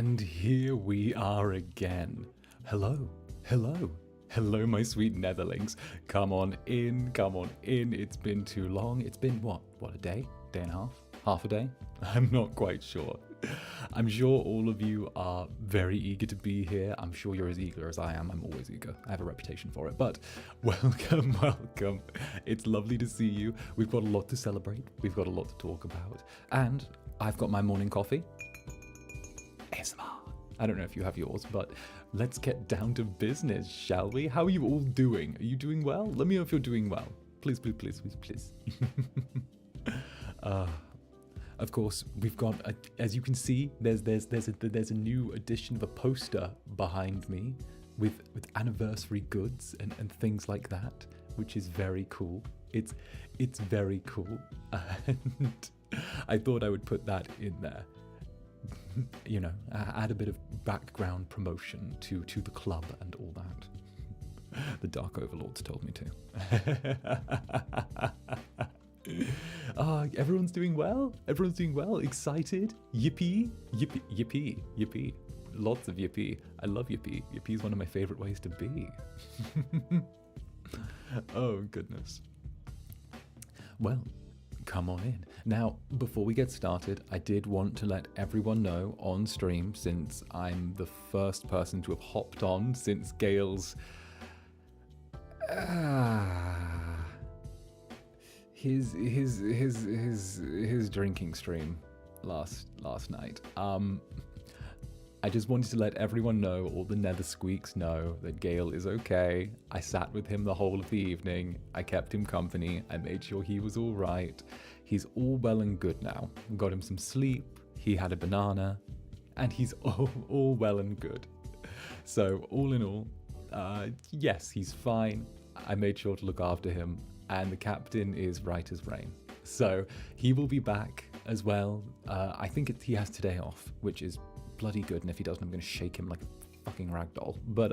And here we are again. Hello, hello, hello, my sweet netherlings. Come on in, come on in. It's been too long. It's been what, a day? Day and a half? Half a day? I'm not quite sure. I'm sure all of you are very eager to be here. I'm sure you're as eager as I am. I'm always eager. I have a reputation for it. But welcome, welcome. It's lovely to see you. We've got a lot to celebrate. We've got a lot to talk about. And I've got my morning coffee. ASMR. I don't know if you have yours, but let's get down to business, shall we? How are you all doing? Are you doing well? Let me know if you're doing well. Please, please, please, please, please. Of course, we've got, as you can see, there's a new edition of a poster behind me with anniversary goods and things like that, which is very cool. It's very cool, and I thought I would put that in there. You know, add a bit of background promotion to the club and all that. The Dark Overlords told me to. Everyone's doing well. Everyone's doing well. Excited. Yippee. Yippee. Yippee. Yippee. Lots of yippee. I love yippee. Yippee is one of my favorite ways to be. Oh, goodness. Well, come on in. Now, before we get started, I did want to let everyone know on stream, since I'm the first person to have hopped on since Gale's his drinking stream last night. I just wanted to let everyone know, all the nether squeaks know, that Gale is okay. I sat with him the whole of the evening. I kept him company. I made sure he was all right. He's all well and good now. Got him some sleep. He had a banana, and he's all well and good. So all in all, yes, he's fine. I made sure to look after him, and the captain is right as rain. So he will be back as well. I think he has today off, which is bloody good, and if he doesn't, I'm going to shake him like a fucking ragdoll. But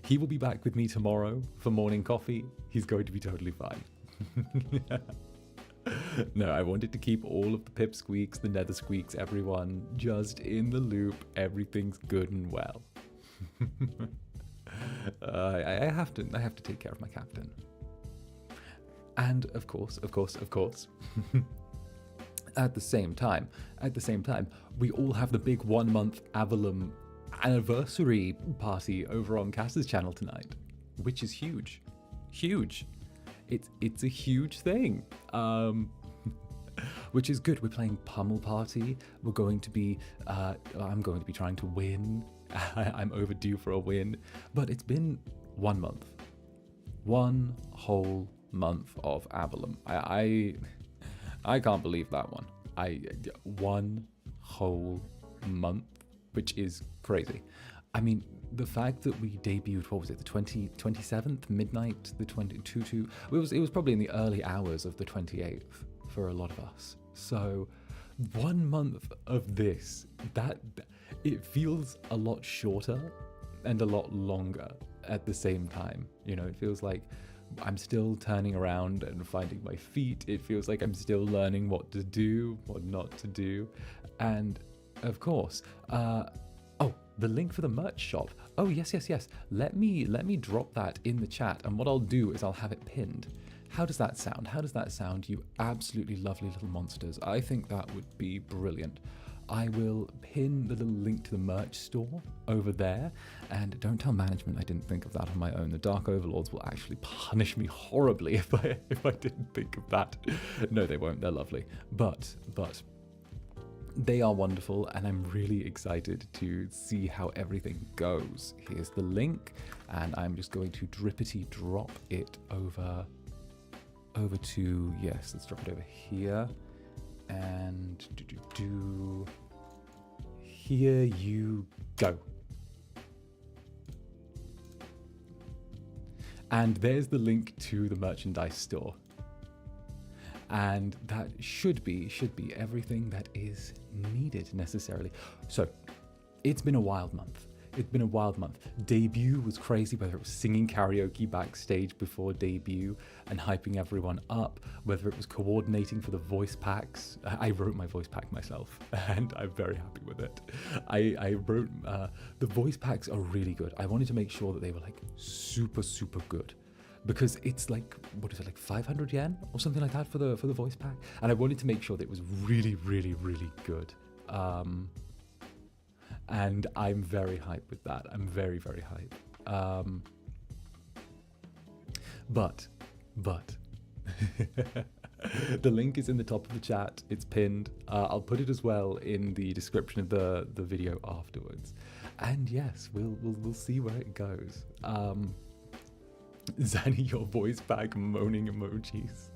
he will be back with me tomorrow for morning coffee. He's going to be totally fine. No, I wanted to keep all of the pip squeaks, the nether squeaks, everyone just in the loop. Everything's good and well. I have to take care of my captain. And of course, at the same time, we all have the big 1 month AVALLUM anniversary party over on Cass's channel tonight, which is huge. It's a huge thing, which is good. We're playing Pummel Party. We're going to be, I'm going to be trying to win. I'm overdue for a win, but it's been 1 month, 1 whole month of AVALLUM. I can't believe that one. 1 whole month, which is crazy. I mean, the fact that we debuted, what was it, the 27th, midnight, the 22, it was probably in the early hours of the 28th for a lot of us. So 1 month of this, that it feels a lot shorter and a lot longer at the same time. You know, it feels like I'm still turning around and finding my feet. It feels like I'm still learning what to do, what not to do. And of course, the link for the merch shop. Oh, yes. Let me drop that in the chat. And what I'll do is I'll have it pinned. How does that sound? How does that sound, you absolutely lovely little monsters? I think that would be brilliant. I will pin the little link to the merch store over there, and don't tell management I didn't think of that on my own. The Dark Overlords will actually punish me horribly if I didn't think of that. No, they won't. They're lovely, but they are wonderful, and I'm really excited to see how everything goes. Here's the link, and I'm just going to drippity drop it over to, yes, let's drop it over here. And here you go. And there's the link to the merchandise store. And that should be everything that is needed necessarily. So it's been a wild month. It's been a wild month. Debut was crazy, whether it was singing karaoke backstage before debut and hyping everyone up, whether it was coordinating for the voice packs. I wrote my voice pack myself, and I'm very happy with it. I wrote, the voice packs are really good. I wanted to make sure that they were like super, super good. Because it's like, what is it, like 500 yen or something like that for the voice pack? And I wanted to make sure that it was really, really, really good. And I'm very hyped with that. I'm very, very hyped. But the link is in the top of the chat. It's pinned. I'll put it as well in the description of the video afterwards. And yes, we'll see where it goes. Zanny, your voice pack moaning emojis.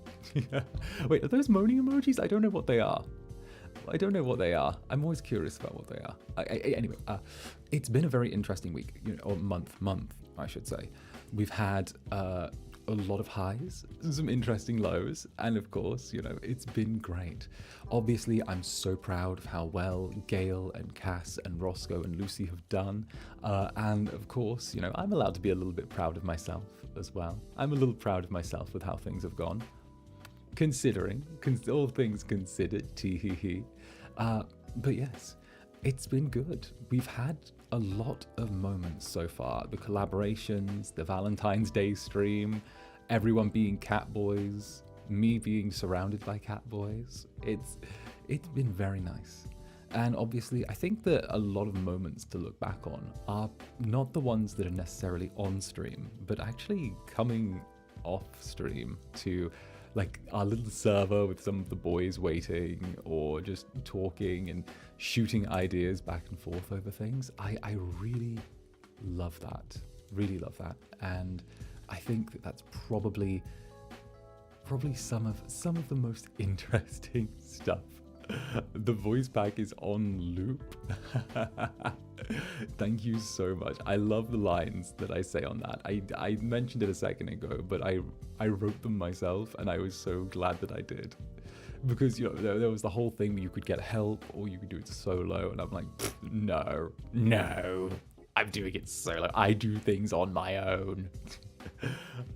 Wait, are those moaning emojis? I don't know what they are. I don't know what they are. I'm always curious about what they are. Anyway, it's been a very interesting week, or month, I should say. We've had a lot of highs, some interesting lows, and of course, it's been great. Obviously, I'm so proud of how well Gail and Cass and Roscoe and Lucy have done. And of course, I'm allowed to be a little bit proud of myself as well. I'm a little proud of myself with how things have gone. Considering, all things considered, tee-hee-hee. But yes, it's been good. We've had a lot of moments so far. The collaborations, the Valentine's Day stream, everyone being cat boys, me being surrounded by cat boys. It's been very nice. And obviously, I think that a lot of moments to look back on are not the ones that are necessarily on stream, but actually coming off stream to like our little server with some of the boys waiting, or just talking and shooting ideas back and forth over things. I really love that. Really love that. And I think that that's probably some of the most interesting stuff. The voice pack is on loop. Thank you so much. I love the lines that I say on that. I mentioned it a second ago, but I wrote them myself, and I was so glad that I did. Because, there was the whole thing where you could get help or you could do it solo, and I'm like, no, I'm doing it solo. I do things on my own.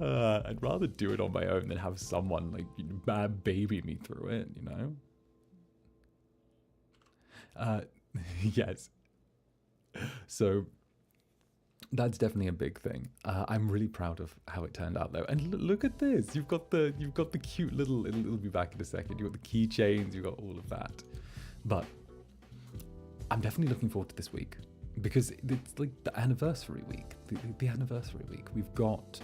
I'd rather do it on my own than have someone like baby me through it, Yes. So that's definitely a big thing. I'm really proud of how it turned out though. And look at this. You've got the cute little, it'll be back in a second. You've got the keychains, you've got all of that. But I'm definitely looking forward to this week, because it's like the anniversary week. The anniversary week. We've got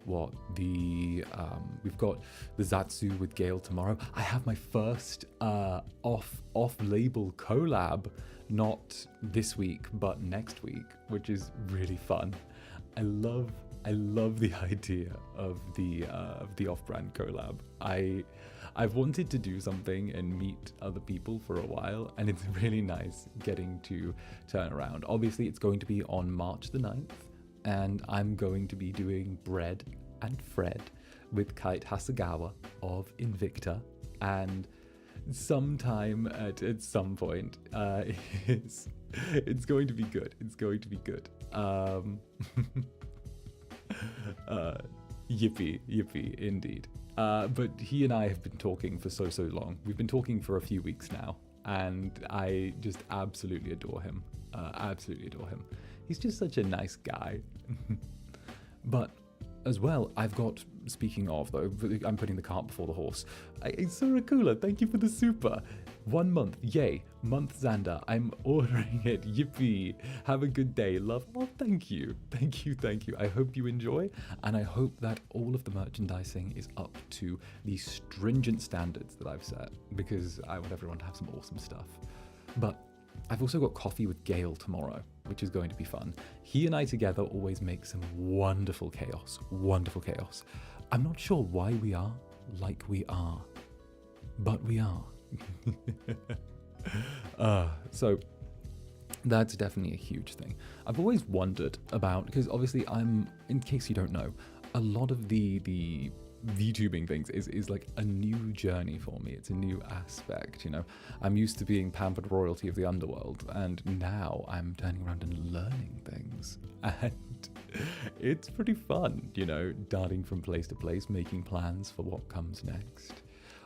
we've got the Zatsu with Gail tomorrow. I have my first off-label collab, not this week but next week, which is really fun. I love the idea of the off-brand collab. I've wanted to do something and meet other people for a while, and it's really nice getting to turn around. Obviously, it's going to be on March the 9th. And I'm going to be doing Bread and Fred with Kite Hasegawa of Invicta, and sometime at some point, it's going to be good. It's going to be good. Yippee, indeed. But he and I have been talking for so long. We've been talking for a few weeks now, and I just absolutely adore him. Absolutely adore him. He's just such a nice guy. But as well, I've got, speaking of though, I'm putting the cart before the horse. 𝓂𝓸𝓾𝓻, thank you for the super. 1 month, yay. Month Zander, I'm ordering it. Yippee. Have a good day, love. Oh, thank you. I hope you enjoy, and I hope that all of the merchandising is up to the stringent standards that I've set, because I want everyone to have some awesome stuff. But I've also got coffee with Gail tomorrow, which is going to be fun. He and I together always make some wonderful chaos. I'm not sure why we are like we are, but we are. So that's definitely a huge thing. I've always wondered about, because obviously in case you don't know, a lot of the VTubing things is like a new journey for me. It's a new aspect, you know. I'm used to being pampered royalty of the underworld, and now I'm turning around and learning things. And it's pretty fun, you know, darting from place to place, making plans for what comes next.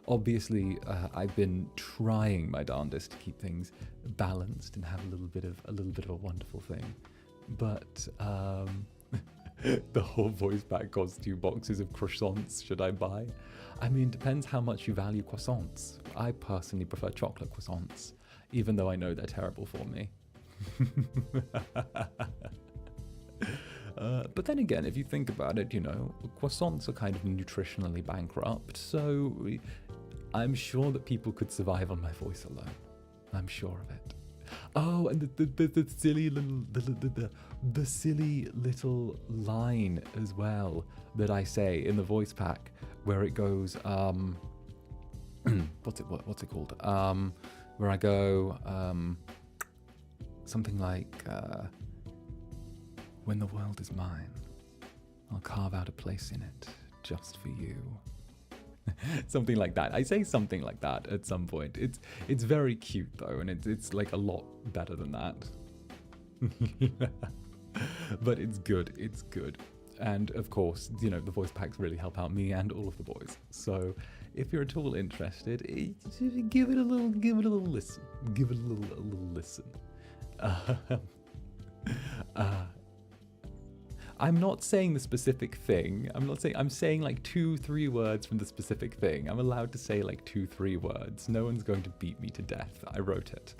Obviously, I've been trying my darndest to keep things balanced and have a little bit of a wonderful thing. But the whole voice pack costs 2 boxes of croissants. Should I buy? I mean, depends how much you value croissants. I personally prefer chocolate croissants, even though I know they're terrible for me. But then again, if you think about it, you know, croissants are kind of nutritionally bankrupt, so I'm sure that people could survive on my voice alone. I'm sure of it. Oh, and the silly little line as well that I say in the voice pack, where it goes, what's it called? Where I go, something like, when the world is mine, I'll carve out a place in it just for you. Something like that. I say something like that at some point. It's very cute though, and it's like a lot better than that. But it's good. It's good. And of course, you know, the voice packs really help out me and all of the boys. So if you're at all interested, give it a little listen. Give it a little listen. I'm not saying the specific thing. I'm saying like 2-3 words from the specific thing. I'm allowed to say like 2-3 words. No one's going to beat me to death. I wrote it.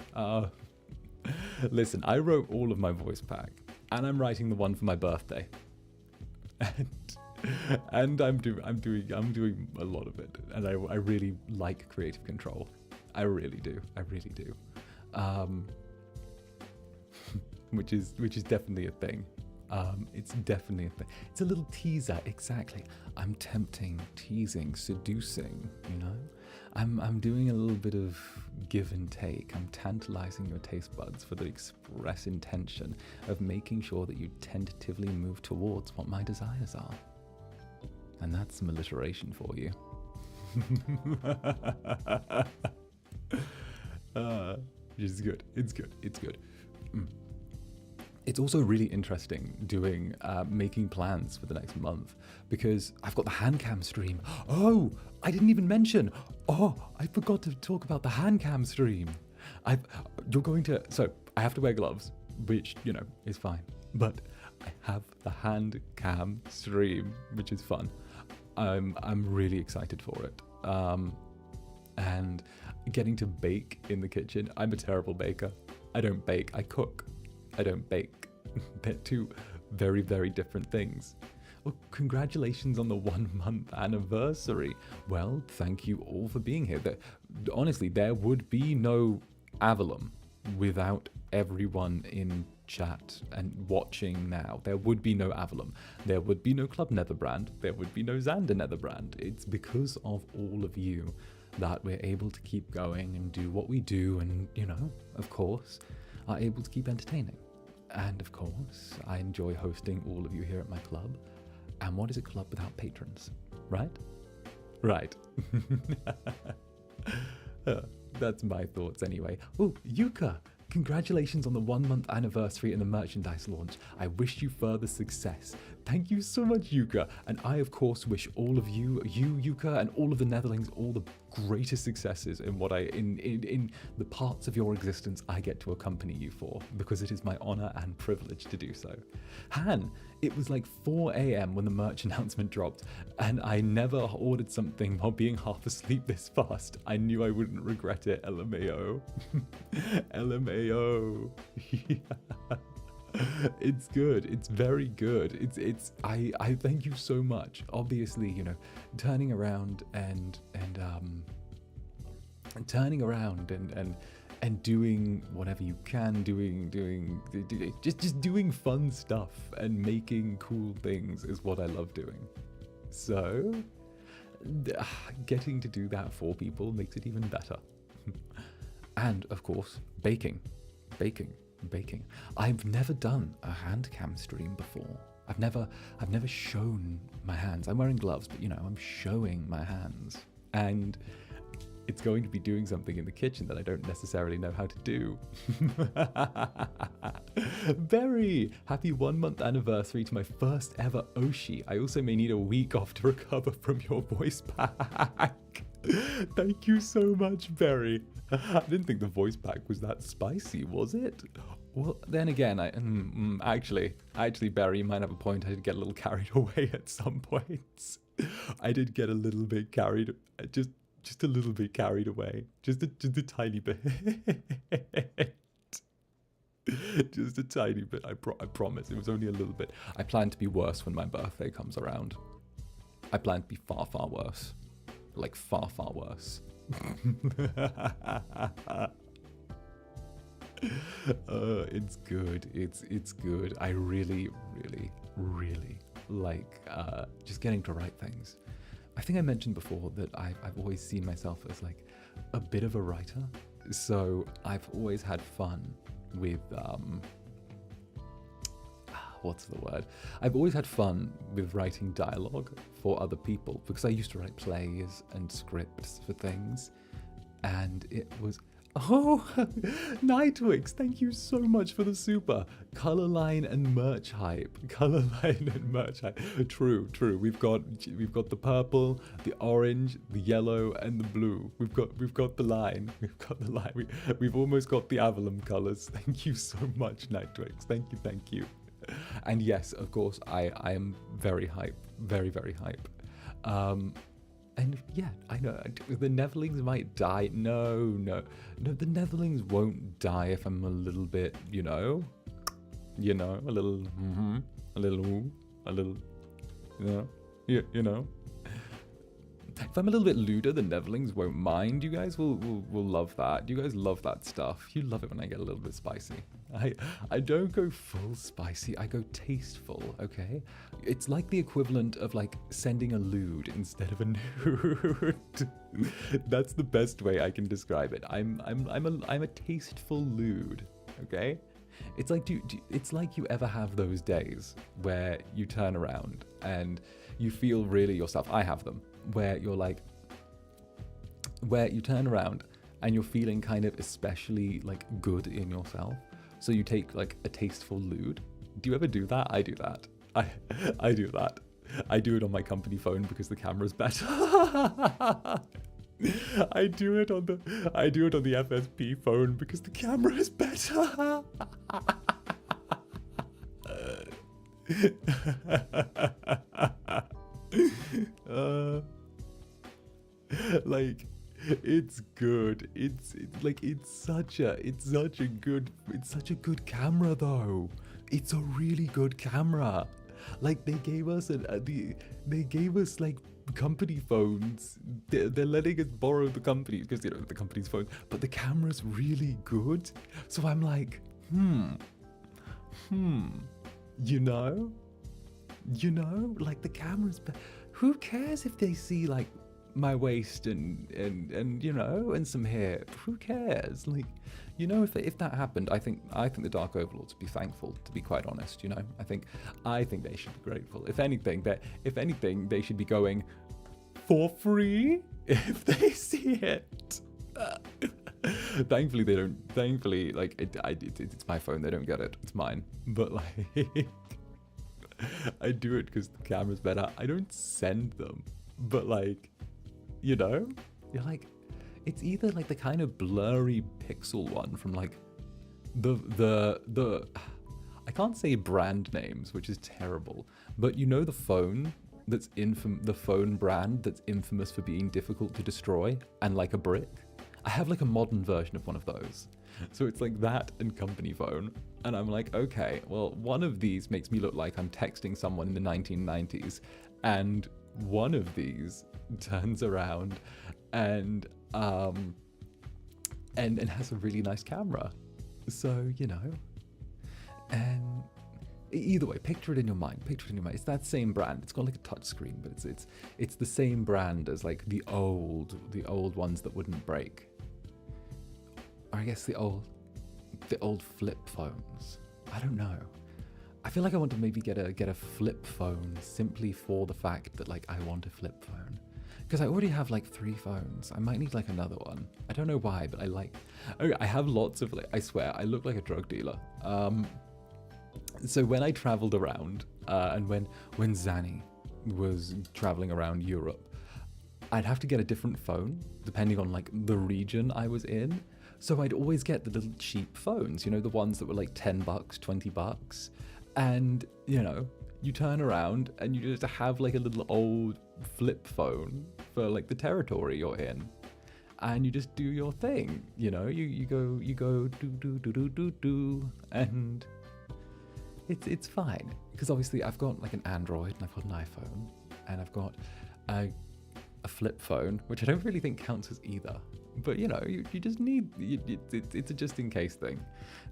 Listen, I wrote all of my voice pack, and I'm writing the one for my birthday. And I'm doing a lot of it, and I really like creative control. I really do. Which is definitely a thing. It's definitely a thing. It's a little teaser, exactly. I'm tempting, teasing, seducing, you know? I'm doing a little bit of give and take. I'm tantalizing your taste buds for the express intention of making sure that you tentatively move towards what my desires are. And that's some alliteration for you. It's good. It's good. It's good. It's also really interesting doing making plans for the next month, because I've got the hand cam stream. Oh, I didn't even mention. Oh, I forgot to talk about the hand cam stream. So I have to wear gloves, which, you know, is fine. But I have the hand cam stream, which is fun. I'm really excited for it. And getting to bake in the kitchen. I'm a terrible baker. I don't bake, I cook. I don't bake. They're two very, very different things. Well, congratulations on the 1-month anniversary. Well, thank you all for being here. Honestly, there would be no AVALLUM without everyone in chat and watching now. There would be no AVALLUM. There would be no Club Netherbrand. There would be no Zander Netherbrand. It's because of all of you that we're able to keep going and do what we do, and, you know, of course, are able to keep entertaining. And of course, I enjoy hosting all of you here at my club. And what is a club without patrons, right? Right. That's my thoughts anyway. Oh, Yuka, congratulations on the 1-month anniversary and the merchandise launch. I wish you further success. Thank you so much, Yuka. And I, of course, wish all of you, Yuka, and all of the Netherlings, all the greatest successes in in the parts of your existence I get to accompany you for, because it is my honor and privilege to do so. Han, it was like 4 a.m. when the merch announcement dropped, and I never ordered something while being half asleep this fast. I knew I wouldn't regret it, LMAO. LMAO. It's good. It's very good. I thank you so much. Obviously, you know, turning around and doing whatever you can, just doing fun stuff and making cool things is what I love doing. So getting to do that for people makes it even better. And of course, baking. I've never done a hand cam stream before. I've never shown my hands. I'm wearing gloves, but you know, I'm showing my hands. And it's going to be doing something in the kitchen that I don't necessarily know how to do. Berry, happy 1 month anniversary to my first ever Oshi. I also may need a week off to recover from your voice pack. Thank you so much, Berry. I didn't think the voice pack was that spicy, was it? Well, then again, actually, Barry, you might have a point. I did get a little carried away at some points. I did get a little bit carried, just a little bit carried away. Just a tiny bit. Just a tiny bit. I promise. It was only a little bit. I plan to be worse when my birthday comes around. I plan to be far, far worse. Like far, far worse. It's good. It's good. I really like just getting to write things. I think I mentioned before that I've always seen myself as like a bit of a writer. So I've always had fun with what's the word? I've always had fun with writing dialogue for other people because I used to write plays and scripts for things, and it was Nightwix, thank you so much for the super. Color line and merch hype. Color line and merch hype. True. We've got the purple, the orange, the yellow, and the blue. We've got the line. We've almost got the AVALLUM colors. Thank you so much, Nightwix. Thank you. And yes, of course, I am very hype. Very hype. And yeah, I know, the Netherlings might die. No, the Netherlings won't die if I'm a little bit, a little, If I'm a little bit lewder, the Netherlings won't mind. You guys will love that. You guys love that stuff. You love it when I get a little bit spicy. I don't go full spicy, I go tasteful, okay? It's like the equivalent of like sending a lewd instead of a nude. That's the best way I can describe it. I'm a tasteful lewd, okay? It's like it's like you ever have those days where you turn around and you feel really yourself. I have them where you're like, where you turn around and you're feeling kind of especially like good in yourself. So you take like a tasteful lewd. Do you ever do that? I do that. I do that. I do it on my company phone because the camera's better. I do it on the FSP phone because the camera is better. Like, it's good. It's such a good camera though. It's a really good camera. Like, they gave us like company phones. They're letting us borrow the company because the company's phone, but the camera's really good. So I'm like, like the camera's who cares if they see like my waist and some hair? Who cares? Like, if that happened, I think the Dark Overlords would be thankful, to be quite honest. I think they should be grateful. If anything, they should be going for free if they see it. Thankfully they don't. Thankfully, like it's my phone. They don't get it. It's mine. But like, I do it because the camera's better. I don't send them, but like, you're like, it's either like the kind of blurry pixel one from like the I can't say brand names, which is terrible, but the phone that's the phone brand that's infamous for being difficult to destroy and like a brick. I have like a modern version of one of those. So it's like that and company phone. And I'm like, okay, well, one of these makes me look like I'm texting someone in the 1990s. And one of these turns around and has a really nice camera. So, and either way, picture it in your mind. It's that same brand. It's got like a touch screen, but it's the same brand as like the old ones that wouldn't break. Or I guess the old flip phones. I don't know. I feel like I want to maybe get a flip phone simply for the fact that like I want a flip phone. Because I already have like 3 phones. I might need like another one. I don't know why, but I have lots of like, I swear, I look like a drug dealer. So when I traveled around, and when Zanny was traveling around Europe, I'd have to get a different phone depending on like the region I was in. So I'd always get the little cheap phones, you know, the ones that were like $10, $20. And, you know, you turn around and you just have like a little old flip phone for like the territory you're in. And you just do your thing, you know, you go do, and it's fine. Because obviously I've got like an Android and I've got an iPhone and I've got a flip phone, which I don't really think counts as either. But you know, you just need, it's a just in case thing.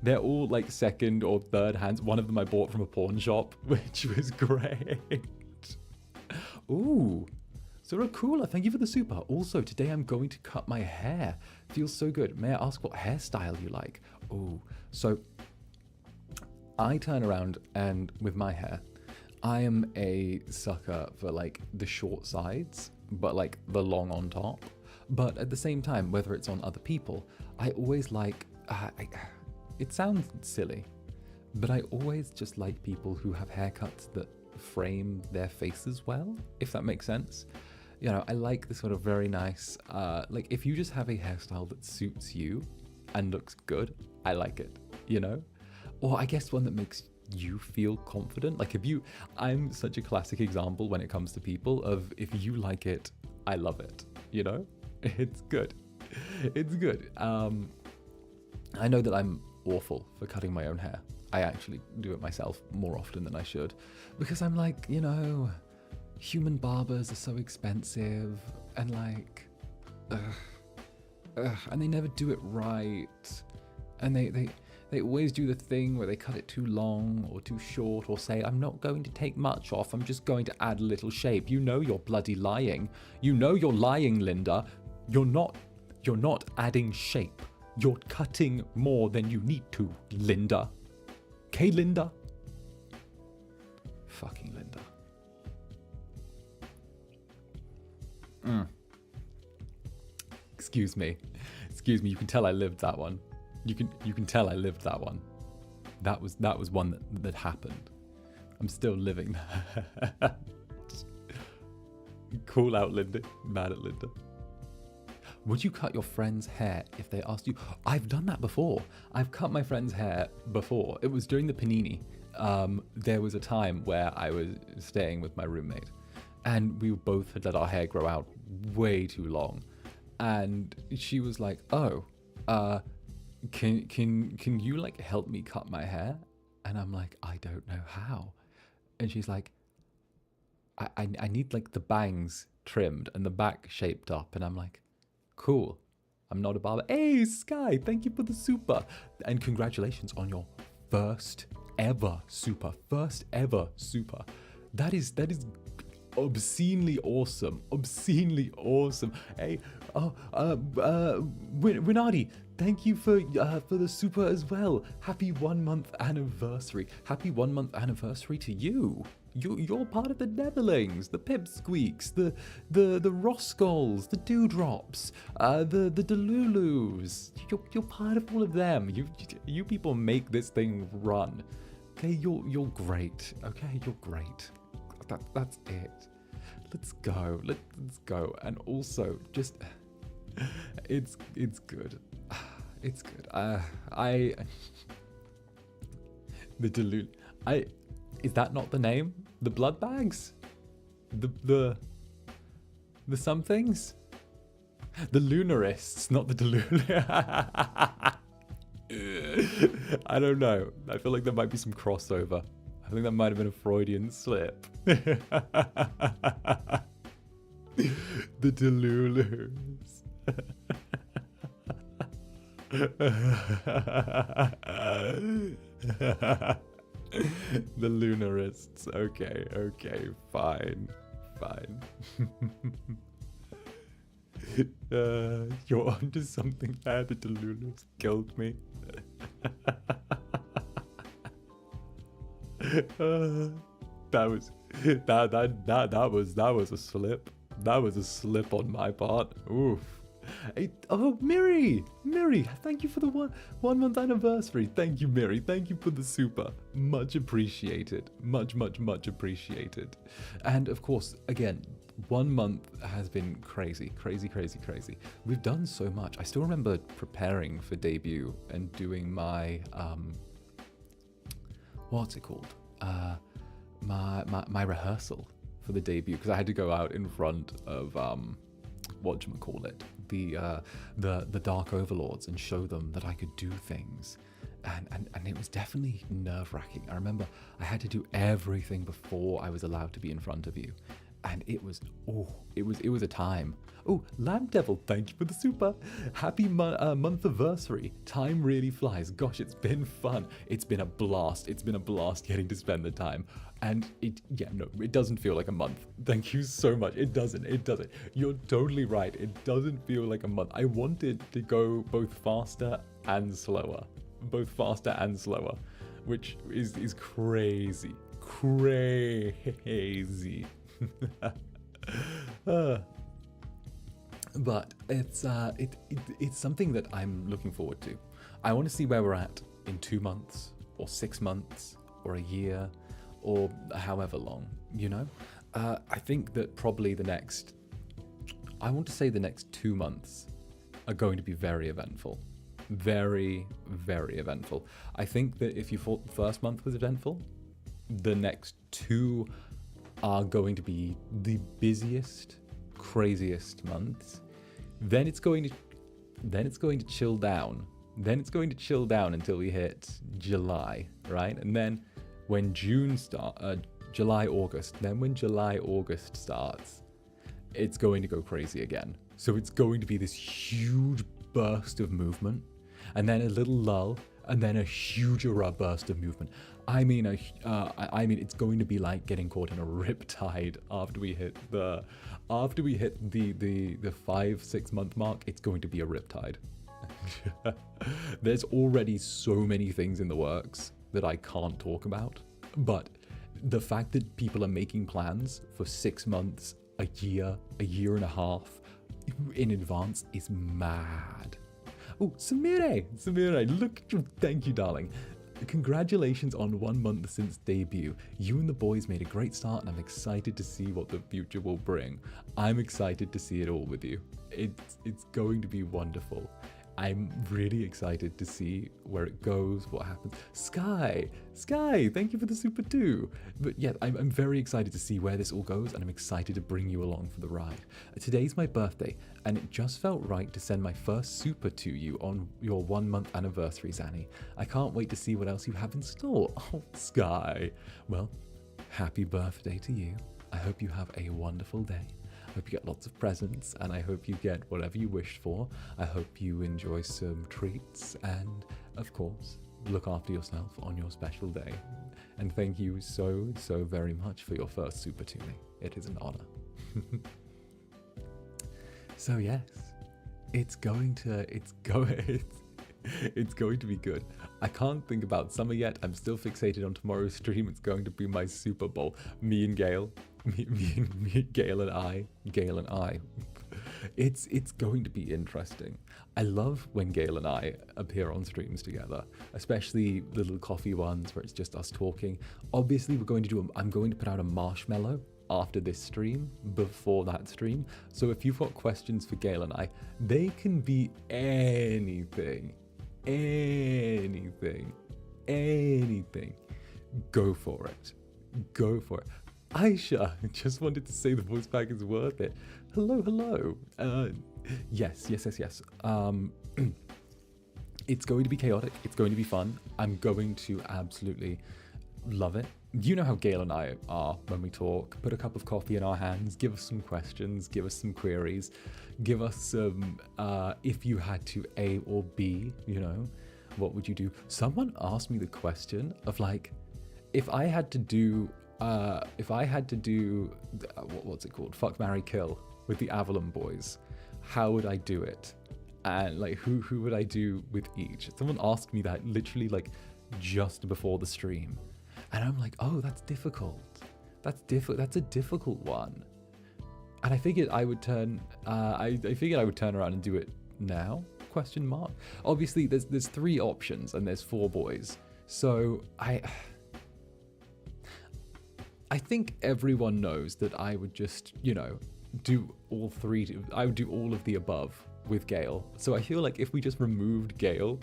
They're all like second or third hands. One of them I bought from a pawn shop, which was great. Ooh, 𝓱𝓸𝓼𝓽, thank you for the super. Also, today I'm going to cut my hair. Feels so good. May I ask what hairstyle you like? Ooh, so I turn around and with my hair, I am a sucker for like the short sides, but like the long on top. But at the same time, whether it's on other people, I always like, it sounds silly, but I always just like people who have haircuts that frame their faces well, if that makes sense. You know, I like the sort of very nice, like if you just have a hairstyle that suits you and looks good, I like it, you know? Or I guess one that makes you feel confident. Like if you, I'm such a classic example when it comes to people of if you like it, I love it, you know? It's good. It's good. I know that I'm awful for cutting my own hair. I actually do it myself more often than I should because I'm like, you know, human barbers are so expensive and like, and they never do it right. And they always do the thing where they cut it too long or too short or say, I'm not going to take much off. I'm just going to add a little shape. You know you're bloody lying. You know you're lying, Linda. You're not adding shape. You're cutting more than you need to, Linda. Okay, Linda? Fucking Linda. Excuse me. You can tell I lived that one. You can tell I lived that one. That was one that happened. I'm still living that. Call out Linda. Mad at Linda. Would you cut your friend's hair if they asked you? I've done that before. I've cut my friend's hair before. It was during the panini. There was a time where I was staying with my roommate and we both had let our hair grow out way too long. And she was like, oh, can you like help me cut my hair? And I'm like, I don't know how. And she's like, I need like the bangs trimmed and the back shaped up. And I'm like, cool. I'm not a barber. Hey, Sky, thank you for the super. And congratulations on your first ever super. First ever super. That is obscenely awesome. Obscenely awesome. Hey, Winardi, thank you for the super as well. Happy 1 month anniversary. Happy 1 month anniversary to you. You're part of the Netherlings, the Pipsqueaks, the Roscols, the Dewdrops, the Delulus. You're part of all of them. You people make this thing run. Okay, you're great. Okay, you're great. That's it. Let's go. Let's go. And also, just it's good. It's good. The Delul. Is that not the name? The blood bags? The somethings? The lunarists, not the Delulu. I don't know. I feel like there might be some crossover. I think that might have been a Freudian slip. The Delulus. The lunarists. Okay, fine. You're onto something there. The Delulus killed me. That was a slip. That was a slip on my part. Oof. Oh, Miri, thank you for the one month anniversary. Thank you, Miri. Thank you for the super. Much appreciated. Much appreciated. And of course, again, 1 month has been crazy. We've done so much. I still remember preparing for debut and doing my what's it called? My rehearsal for the debut, because I had to go out in front of whatchamacallit, the Dark Overlords, and show them that I could do things. And it was definitely nerve-wracking. I remember I had to do everything before I was allowed to be in front of you. And it was a time. Oh, Lamb Devil, thank you for the super. Happy month anniversary. Time really flies. Gosh, it's been fun. It's been a blast. It's been a blast getting to spend the time. And it doesn't feel like a month. Thank you so much. It doesn't. You're totally right. It doesn't feel like a month. I wanted to go both faster and slower. Which is crazy. But it's something that I'm looking forward to. I want to see where we're at in 2 months or 6 months or a year or however long, you know. I think that probably the next 2 months are going to be very eventful. Very eventful. I think that if you thought the first month was eventful, the next 2 are going to be the busiest, craziest months. Then it's going to chill down. Until we hit July, right? And then when July, August starts, it's going to go crazy again. So it's going to be this huge burst of movement, and then a little lull, and then a huger burst of movement. I mean, it's going to be like getting caught in a riptide after we hit the 5-6 month mark. It's going to be a riptide. There's already so many things in the works that I can't talk about, but the fact that people are making plans for 6 months, a year and a half in advance is mad. Oh, Samire, look, thank you, darling. Congratulations on 1 month since debut. You and the boys made a great start, and I'm excited to see what the future will bring. I'm excited to see it all with you. It's going to be wonderful. I'm really excited to see where it goes, what happens. Sky, thank you for the super too. But yeah, I'm very excited to see where this all goes, and I'm excited to bring you along for the ride. Today's my birthday, and it just felt right to send my first super to you on your 1 month anniversary, Zanny. I can't wait to see what else you have in store. Oh, Sky. Well, happy birthday to you. I hope you have a wonderful day. I hope you get lots of presents, and I hope you get whatever you wished for. I hope you enjoy some treats, and of course, look after yourself on your special day. And thank you so very much for your first super to me. It is an honor. So yes, it's going to be good. I can't think about summer yet. I'm still fixated on tomorrow's stream. It's going to be my Super Bowl. Me and Gail. Gail and I. It's going to be interesting. I love when Gail and I appear on streams together, especially the little coffee ones where it's just us talking. Obviously, I'm going to put out a marshmallow after this stream, before that stream. So if you've got questions for Gail and I, they can be anything. Go for it. Aisha, just wanted to say the voice pack is worth it. Hello. Yes. It's going to be chaotic. It's going to be fun. I'm going to absolutely love it. You know how Gail and I are when we talk. Put a cup of coffee in our hands, give us some questions, give us some queries, give us some, if you had to A or B, you know, what would you do? Someone asked me the question of like, if I had to do what's it called? Fuck, marry, kill with the AVALLUM boys, how would I do it? And like, who would I do with each? Someone asked me that literally like just before the stream. And I'm like, oh, that's difficult. That's a difficult one. And I figured I would turn. I figured I would turn around and do it now? Question mark. Obviously, there's 3 options and there's 4 boys. So I think everyone knows that I would just, you know, do all 3. I would do all of the above with Gale. So I feel like if we just removed Gale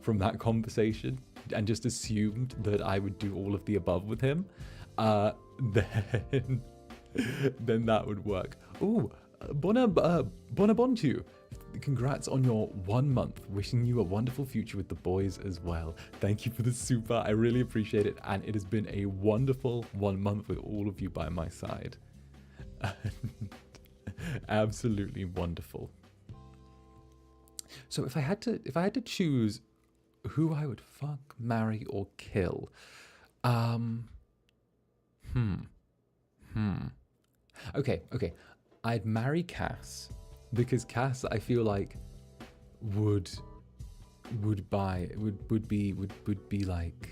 from that conversation and just assumed that I would do all of the above with him, then that would work. Ooh, Bonabontu. Congrats on your 1 month. Wishing you a wonderful future with the boys as well. Thank you for the super. I really appreciate it. And it has been a wonderful 1 month with all of you by my side. Absolutely wonderful. So if I had to choose who I would fuck, marry, or kill, Okay. I'd marry Cass because Cass, I feel like, would be like,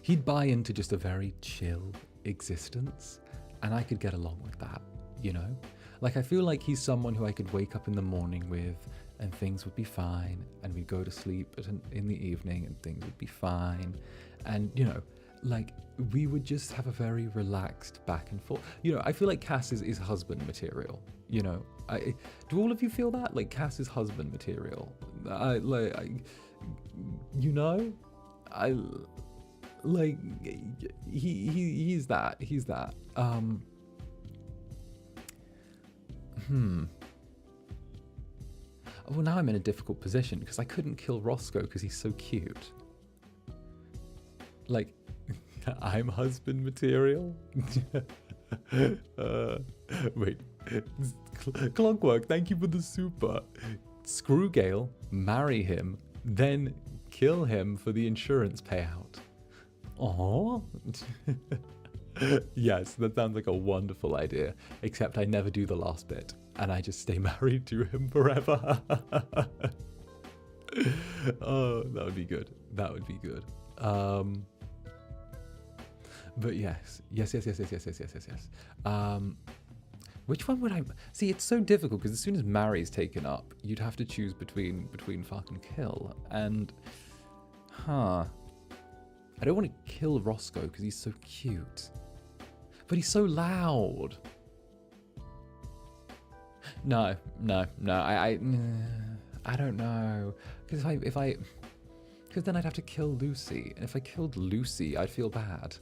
he'd buy into just a very chill existence, and I could get along with that, you know? Like, I feel like he's someone who I could wake up in the morning with and things would be fine, and we'd go to sleep in the evening and things would be fine, and, you know, like, we would just have a very relaxed back and forth. You know, I feel like Cass is husband material, you know? Do all of you feel that? Like, Cass is husband material. You know? He's that. Well, now I'm in a difficult position because I couldn't kill Roscoe because he's so cute. Like, I'm husband material? Wait. Clockwork, thank you for the super. Screw Gale, marry him, then kill him for the insurance payout. Aww. Yes, that sounds like a wonderful idea, except I never do the last bit, and I just stay married to him forever. Oh, that would be good. That would be good. But yes. Which one would I... See, it's so difficult because as soon as marry's taken up, you'd have to choose between fuck and kill. And... I don't want to kill Roscoe because he's so cute. But he's so loud. No. I don't know. Because because then I'd have to kill Lucy. And if I killed Lucy, I'd feel bad.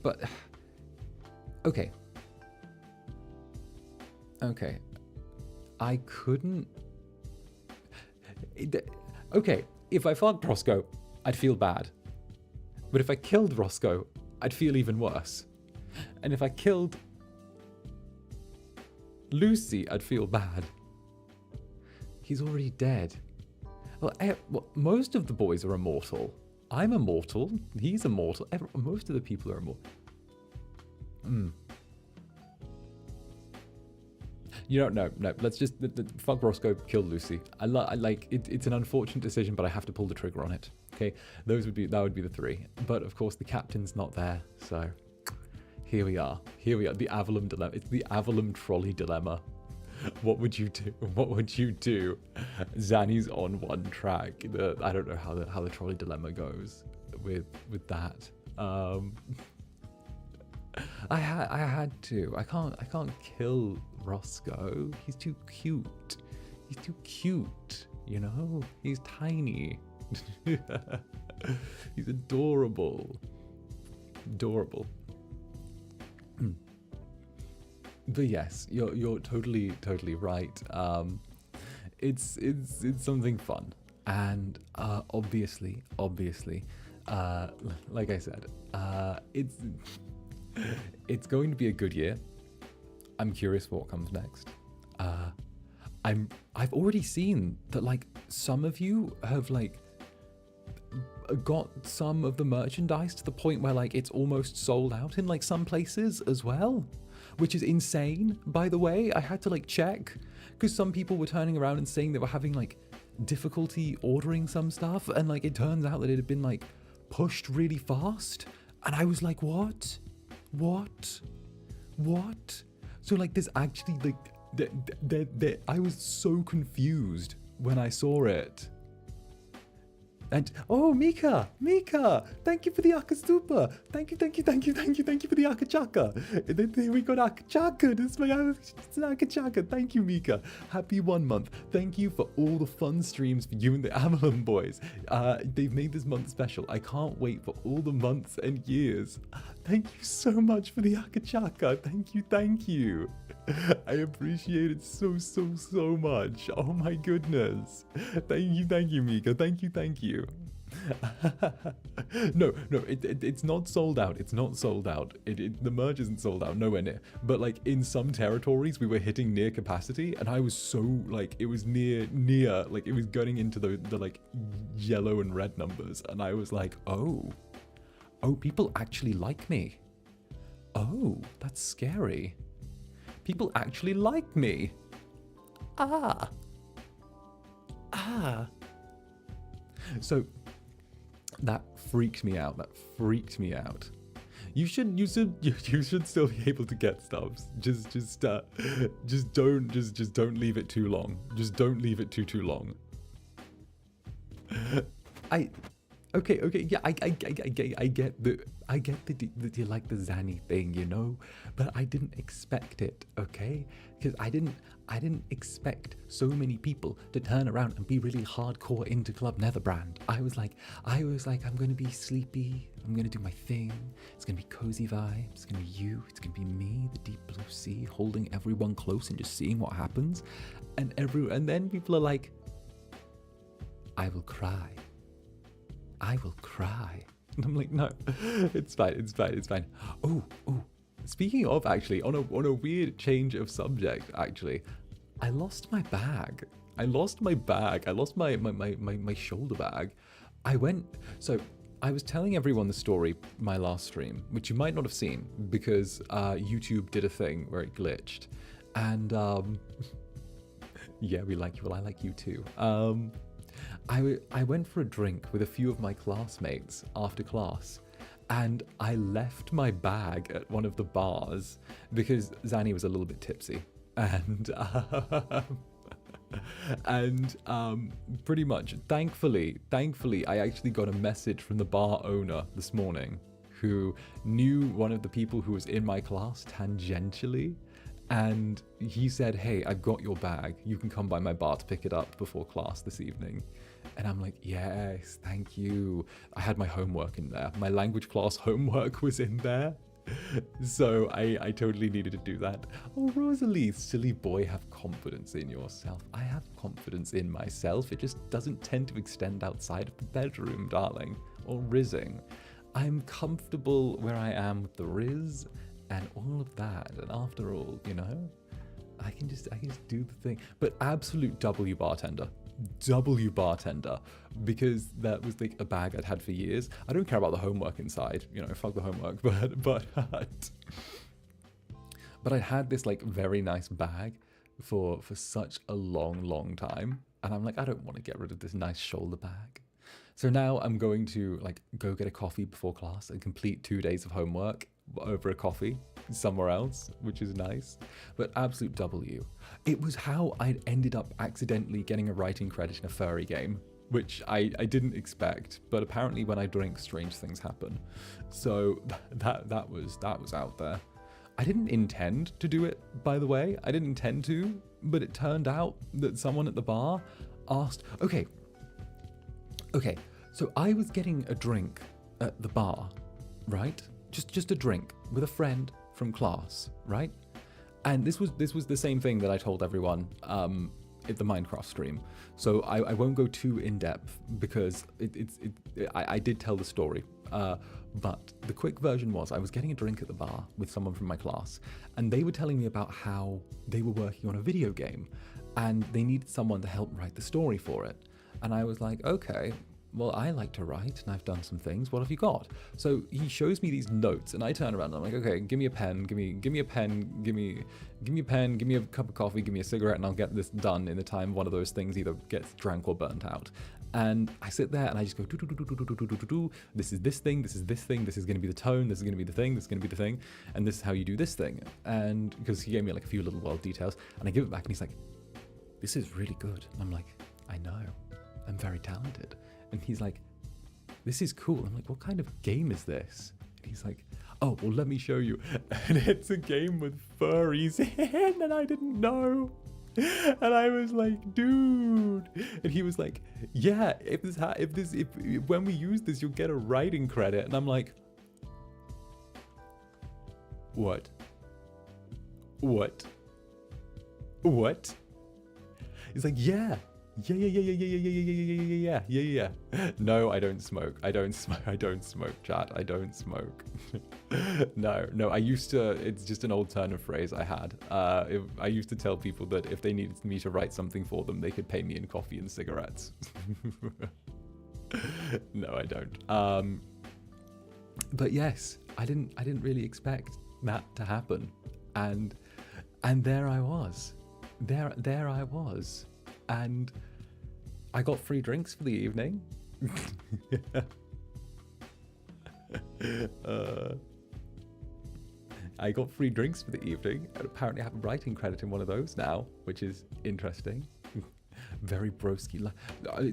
But... Okay. I couldn't... Okay, if I fucked Roscoe, I'd feel bad. But if I killed Roscoe, I'd feel even worse. And if I killed Lucy, I'd feel bad. He's already dead. Well, most of the boys are immortal. I'm immortal. He's immortal. Most of the people are immortal. You don't know. No, let's just fuck Roscoe, kill Lucy. I like it. It's an unfortunate decision, but I have to pull the trigger on it. Okay, that would be the 3. But of course, the captain's not there, so here we are. The AVALLUM dilemma. It's the AVALLUM trolley dilemma. What would you do? Zanny's on one track. I don't know how the trolley dilemma goes with that. I had to. I can't kill Roscoe. He's too cute. You know? He's tiny. He's adorable. But yes, you're totally right. It's something fun, and obviously, like I said, it's going to be a good year. I'm curious what comes next. I've already seen that, like, some of you have, like, got some of the merchandise to the point where, like, it's almost sold out in, like, some places as well, which is insane, by the way. I had to, like, check, because some people were turning around and saying they were having, like, difficulty ordering some stuff, and, like, it turns out that it had been, like, pushed really fast. And I was like, what? What? What? So like there's actually like, I was so confused when I saw it. And, oh, Mika, thank you for the Akastupa. Thank you for the Akachaka. We got Akachaka. This is my Akachaka. Thank you, Mika. Happy 1 month. Thank you for all the fun streams for you and the AVALLUM boys. They've made this month special. I can't wait for all the months and years. Thank you so much for the Akachaka. Thank you. I appreciate it so much. Oh my goodness. Thank you, Mika. Thank you. No, it's not sold out. It's not sold out. The merge isn't sold out, nowhere near. But like in some territories, we were hitting near capacity, and I was so like, it was near, like it was getting into the like yellow and red numbers, and I was like, oh, people actually like me. Oh, that's scary. People actually like me. So that freaked me out. You should still be able to get stuffs. Just don't leave it too long. Just don't leave it too long. Okay, yeah, I get that you like the Zanny thing, you know, but I didn't expect it, okay? Because I didn't expect so many people to turn around and be really hardcore into Club Netherbrand. I was like, I'm gonna be sleepy, I'm gonna do my thing, it's gonna be cozy vibes, it's gonna be you, it's gonna be me, the deep blue sea, holding everyone close and just seeing what happens, and then people are like, I will cry. And I'm like, no, it's fine. Oh, speaking of, actually, on a weird change of subject, actually, I lost my bag. I lost my shoulder bag. So I was telling everyone the story, my last stream, which you might not have seen because YouTube did a thing where it glitched. And yeah, we like you. Well, I like you too. I went for a drink with a few of my classmates after class, and I left my bag at one of the bars because Zanny was a little bit tipsy, and pretty much, thankfully, I actually got a message from the bar owner this morning who knew one of the people who was in my class tangentially. And he said, hey, I've got your bag. You can come by my bar to pick it up before class this evening. And I'm like, yes, thank you. I had my homework in there. My language class homework was in there. So I totally needed to do that. Oh, Rosalie, silly boy, have confidence in yourself. I have confidence in myself. It just doesn't tend to extend outside of the bedroom, darling, or rizzing. I'm comfortable where I am with the rizz and all of that, and after all, you know, I can just do the thing. But absolute W bartender, because that was like a bag I'd had for years. I don't care about the homework inside, you know, fuck the homework, but I had this like very nice bag for such a long time, and I'm like, I don't want to get rid of this nice shoulder bag. So now I'm going to like go get a coffee before class and complete 2 days of homework over a coffee somewhere else, which is nice. But absolute W. It was how I ended up accidentally getting a writing credit in a furry game, which I didn't expect, but apparently when I drink, strange things happen. So that was out there. I didn't intend to do it, by the way. I didn't intend to, but it turned out that someone at the bar asked, okay, so I was getting a drink at the bar, right? Just a drink with a friend from class, right? And this was the same thing that I told everyone at the Minecraft stream. So I won't go too in depth because I did tell the story. But the quick version was I was getting a drink at the bar with someone from my class, and they were telling me about how they were working on a video game and they needed someone to help write the story for it. And I was like, okay, well, I like to write and I've done some things. What have you got? So he shows me these notes and I turn around and I'm like, okay, give me a pen, give me a pen, give me a pen, give me a cup of coffee, give me a cigarette, and I'll get this done in the time one of those things either gets drank or burnt out. And I sit there and I just go, this is this thing, this is this thing, this is going to be the tone, this is going to be the thing, this is going to be the thing, and this is how you do this thing. And because he gave me like a few little world details, and I give it back and he's like, this is really good. And I'm like, I know, I'm very talented. And he's like, this is cool. I'm like, what kind of game is this? And he's like, oh, well, let me show you. And it's a game with furries in, and I didn't know. And I was like, dude. And he was like, yeah, if when we use this, you'll get a writing credit. And I'm like, what? He's like, yeah. Yeah. No, I don't smoke. I don't smoke, chat. I don't smoke. No, I used to, it's just an old turn of phrase I had. I used to tell people that if they needed me to write something for them, they could pay me in coffee and cigarettes. No, I don't. But yes, I didn't really expect that to happen. And there I was. There I was. And I got free drinks for the evening. I got free drinks for the evening, and apparently I have a writing credit in one of those now, which is interesting. Very broski.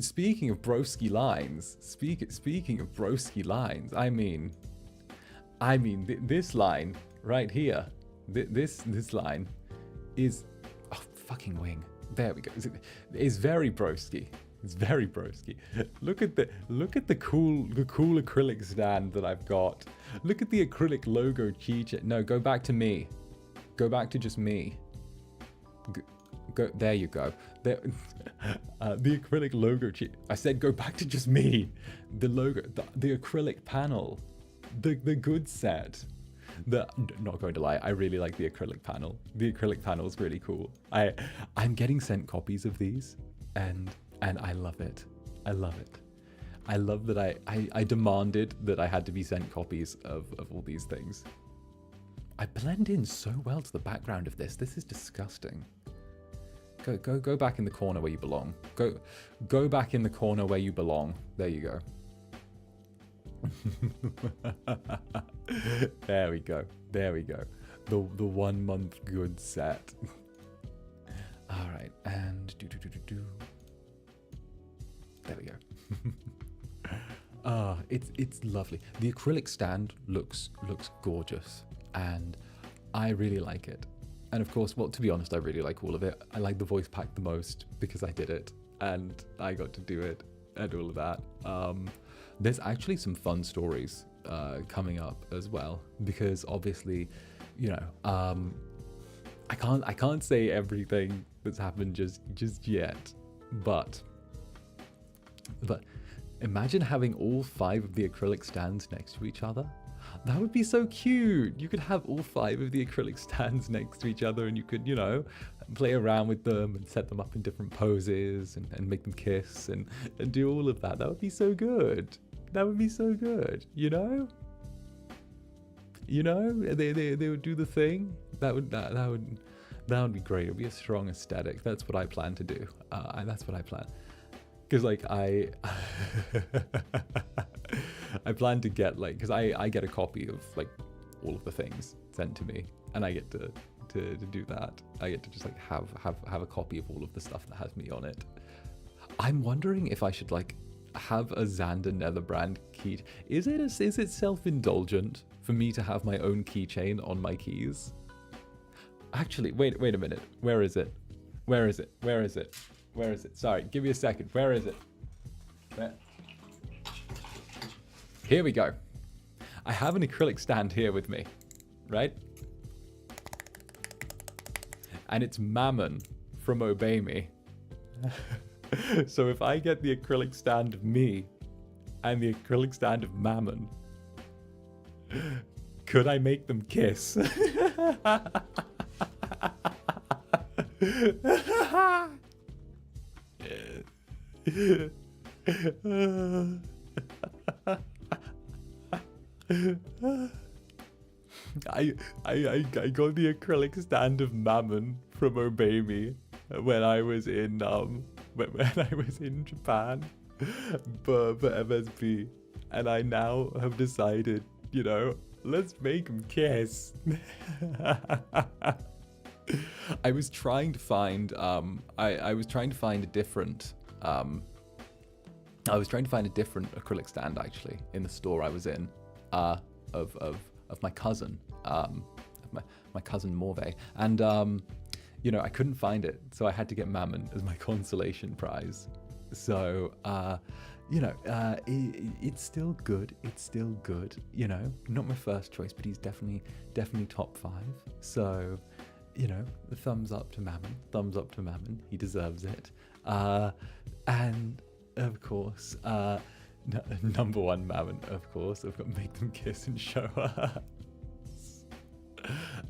Speaking of broski lines, speaking of broski lines, I mean, this line right here, this line is, oh, fucking wing. There we go. It's very broski. It's very broski. Look at the cool acrylic stand that I've got. Look at the acrylic logo keychain. No, go back to me. Go back to just me. Go. There you go. There. The acrylic logo key. I said go back to just me. The logo. The acrylic panel. The good set. Not going to lie, I really like the acrylic panel. The acrylic panel is really cool. I'm getting sent copies of these, and I love it. I love it. I love that I demanded that I had to be sent copies of all these things. I blend in so well to the background of this. This is disgusting. Go back in the corner where you belong. Go back in the corner where you belong. There you go. There we go. The 1 month good set. All right, and there we go. It's lovely. The acrylic stand looks gorgeous, and I really like it. And of course, well, to be honest, I really like all of it. I like the voice pack the most because I did it and I got to do it and all of that. There's actually some fun stories coming up as well, because obviously, you know, I can't say everything that's happened just yet, but imagine having all 5 of the acrylic stands next to each other. That would be so cute. You could have all 5 of the acrylic stands next to each other, and you could, you know, play around with them and set them up in different poses and make them kiss and do all of that. That would be so good. That would be so good, you know? You know, they would do the thing. That would be great. It would be a strong aesthetic. That's what I plan to do. That's what I plan. Because like I plan to get like, because I get a copy of like all of the things sent to me, and I get to do that. I get to just like have a copy of all of the stuff that has me on it. I'm wondering if I should like have a Zander Netherbrand key. Is it self-indulgent for me to have my own keychain on my keys? Actually, wait a minute. Where is it? Sorry, give me a second. Where is it? Where? Here we go. I have an acrylic stand here with me, right? And it's Mammon from Obey Me. So if I get the acrylic stand of me and the acrylic stand of Mammon, could I make them kiss? I got the acrylic stand of Mammon from Obey Me when I was in when I was in Japan, for MSP, and I now have decided, you know, let's make them kiss. I was trying to find I was trying to find a different acrylic stand actually in the store I was in of my cousin my cousin Morve, and you know, I couldn't find it, so I had to get Mammon as my consolation prize. So you know, it's still good. It's still good. You know, not my first choice, but he's definitely top 5. So, you know, the thumbs up to Mammon. Thumbs up to Mammon. He deserves it. And of course, number 1 Mammon. Of course, I've got to make them kiss and show us.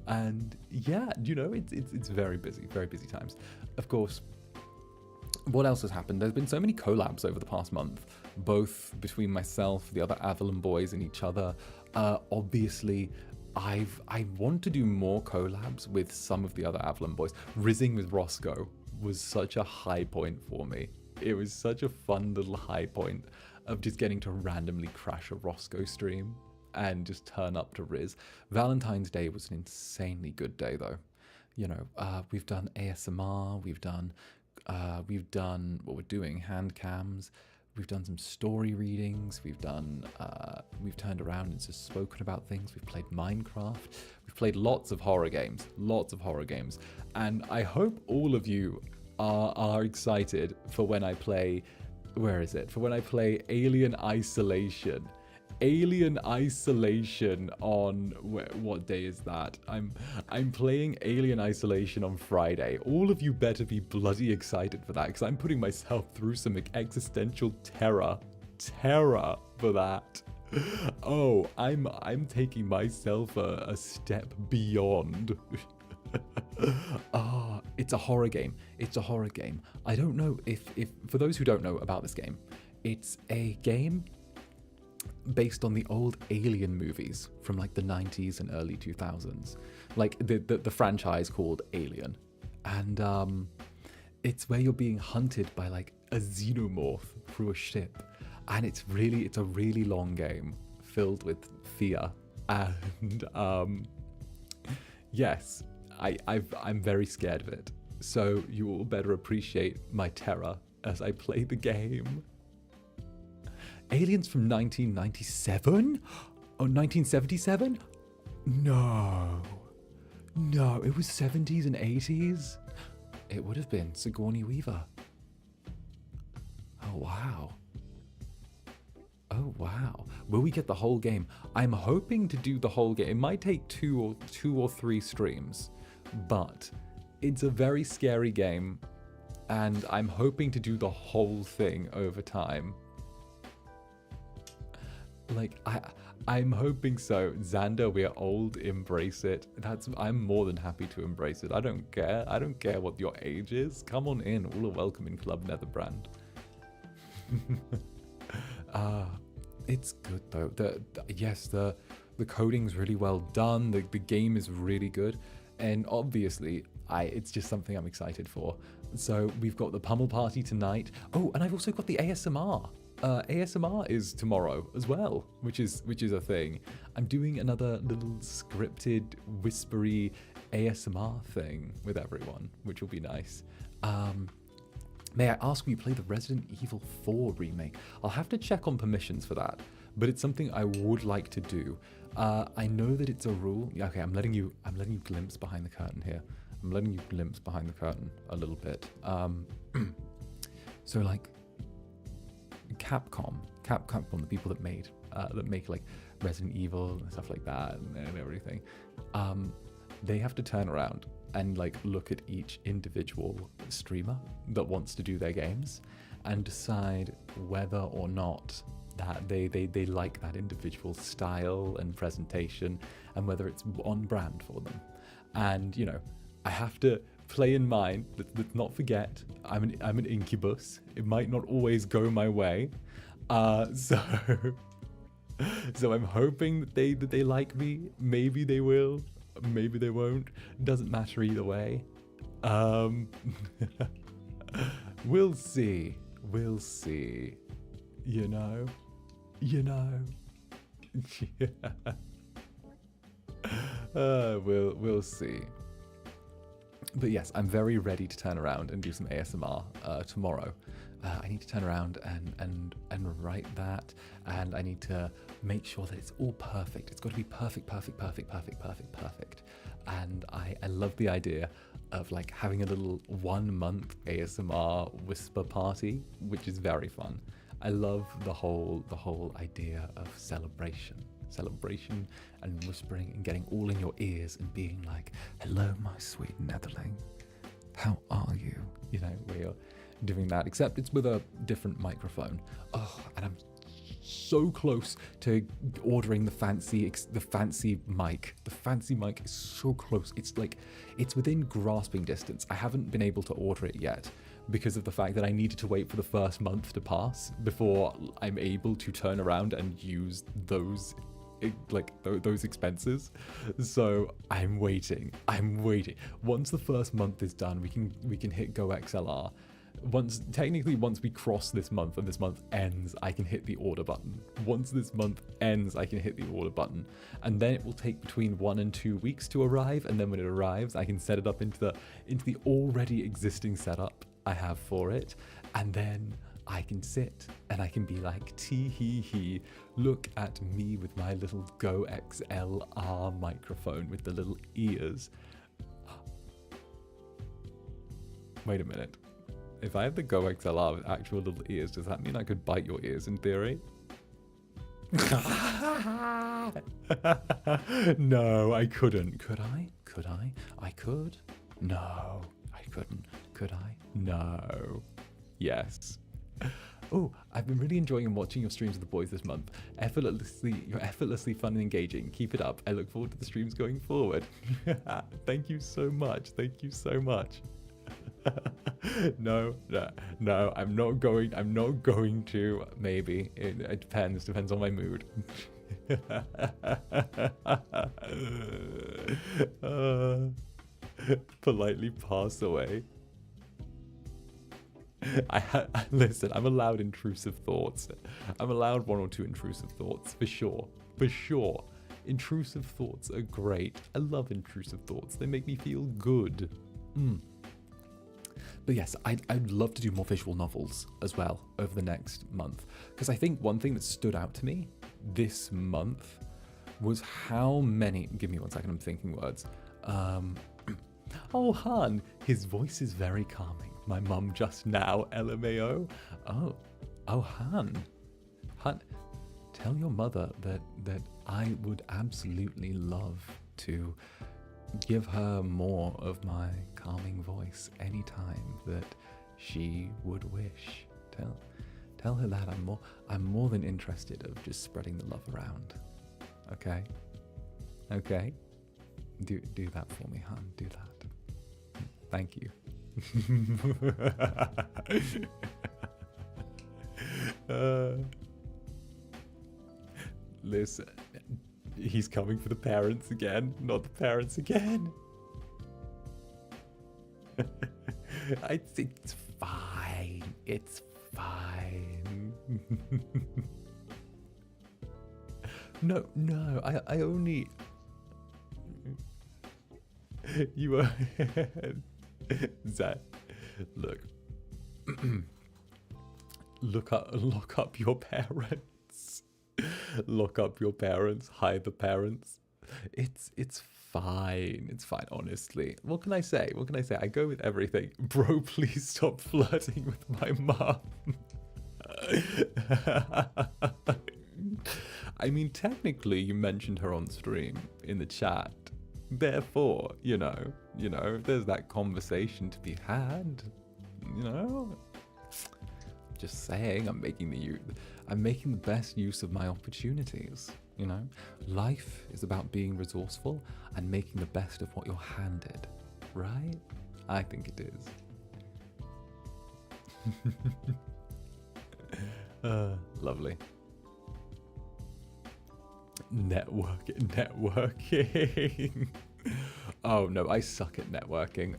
And yeah, you know, it's very busy times. Of course. What else has happened? There's been so many collabs over the past month, both between myself, the other AVALLUM boys, and each other. Obviously, I want to do more collabs with some of the other AVALLUM boys. Rizzing with Roscoe was such a high point for me. It was such a fun little high point of just getting to randomly crash a Roscoe stream and just turn up to Riz. Valentine's Day was an insanely good day, though. You know, we've done ASMR, we've done what we're doing, hand cams, we've done some story readings, we've turned around and just spoken about things, we've played Minecraft, we've played lots of horror games, and I hope all of you are excited for when I play, for when I play Alien Isolation. Alien Isolation on what day is that? I'm playing Alien Isolation on Friday. All of you better be bloody excited for that, because I'm putting myself through some existential terror for that. Oh, I'm taking myself a step beyond. Ah, it's a horror game. I don't know if for those who don't know about this game, it's a game based on the old Alien movies from like the 90s and early 2000s, like the franchise called Alien, and it's where you're being hunted by like a xenomorph through a ship, and it's a really long game filled with fear, and yes, I'm very scared of it, so you all better appreciate my terror as I play the game. Aliens from 1997? Oh, 1977? No, it was 70s and 80s. It would have been Sigourney Weaver. Oh wow. Will we get the whole game? I'm hoping to do the whole game. It might take two or three streams, but it's a very scary game, and I'm hoping to do the whole thing over time. Like, I'm hoping so. Zander, we're old, embrace it. I'm more than happy to embrace it. I don't care what your age is. Come on in, all are welcome in Club Netherbrand. It's good though. The coding's really well done. The game is really good, and obviously it's just something I'm excited for. So we've got the pummel party tonight. Oh, and I've also got the ASMR. ASMR is tomorrow as well, which is a thing. I'm doing another little scripted, whispery ASMR thing with everyone, which will be nice. May I ask, will you play the Resident Evil 4 remake? I'll have to check on permissions for that, but it's something I would like to do. I know that it's a rule. Yeah, okay, I'm letting you glimpse behind the curtain here. I'm letting you glimpse behind the curtain a little bit. So like Capcom, the people that make like Resident Evil and stuff like that and everything, they have to turn around and like look at each individual streamer that wants to do their games and decide whether or not that they like that individual style and presentation and whether it's on brand for them. And you know, I have to play in mind let's not forget I'm an incubus. It might not always go my way, so I'm hoping that they like me. Maybe they will, maybe they won't. Doesn't matter either way. We'll see. You know. We'll see. But yes, I'm very ready to turn around and do some ASMR tomorrow. I need to turn around and write that, and I need to make sure that it's all perfect. It's got to be perfect. And I love the idea of like having a little 1 month ASMR whisper party, which is very fun. I love the whole idea of celebration and whispering and getting all in your ears and being like, hello, my sweet Netherling, how are you? You know, we're doing that, except it's with a different microphone. Oh, and I'm so close to ordering the fancy mic. The fancy mic is so close. It's like, it's within grasping distance. I haven't been able to order it yet because of the fact that I needed to wait for the first month to pass before I'm able to turn around and use those expenses. So I'm waiting. Once the first month is done, we can hit Go XLR. Once we cross this month and this month ends, I can hit the order button. Once this month ends, I can hit the order button, and then it will take between 1 and 2 weeks to arrive. And then when it arrives, I can set it up into the already existing setup I have for it, and then I can sit and I can be like, tee hee hee, look at me with my little Go XLR microphone with the little ears. Wait a minute. If I have the Go XLR with actual little ears, does that mean I could bite your ears in theory? No, I couldn't. Could I? I could? No, I couldn't. Could I? No. Yes. Oh, I've been really enjoying watching your streams with the boys this month. You're effortlessly fun and engaging. Keep it up. I look forward to the streams going forward. Thank you so much. No, I'm not going to. Maybe it depends on my mood. Politely pass away. Listen, I'm allowed intrusive thoughts. I'm allowed 1 or 2 intrusive thoughts for sure. Intrusive thoughts are great. I love intrusive thoughts. They make me feel good. But yes, I'd love to do more visual novels as well over the next month, because I think one thing that stood out to me this month was how many. Give me 1 second. I'm thinking words. Oh, Han, his voice is very calming. My mum just now, LMAO. Oh, Han, tell your mother that I would absolutely love to give her more of my calming voice anytime that she would wish. Tell her that I'm more than interested of just spreading the love around. Okay? Do that for me, hon. Do that. Thank you. Listen, he's coming for the parents again, not the parents again. I think it's fine. It's fine. No, I only... You are... Zach, look. Lock up your parents. Lock up your parents. Hide the parents. It's fine. It's fine, honestly. What can I say? I go with everything. Bro, please stop flirting with my mom. I mean, technically, you mentioned her on stream in the chat. Therefore, you know, if there's that conversation to be had, just saying, I'm making the best use of my opportunities. Life is about being resourceful and making the best of what you're handed, right? I think it is. Lovely. Networking. Oh no, I suck at networking.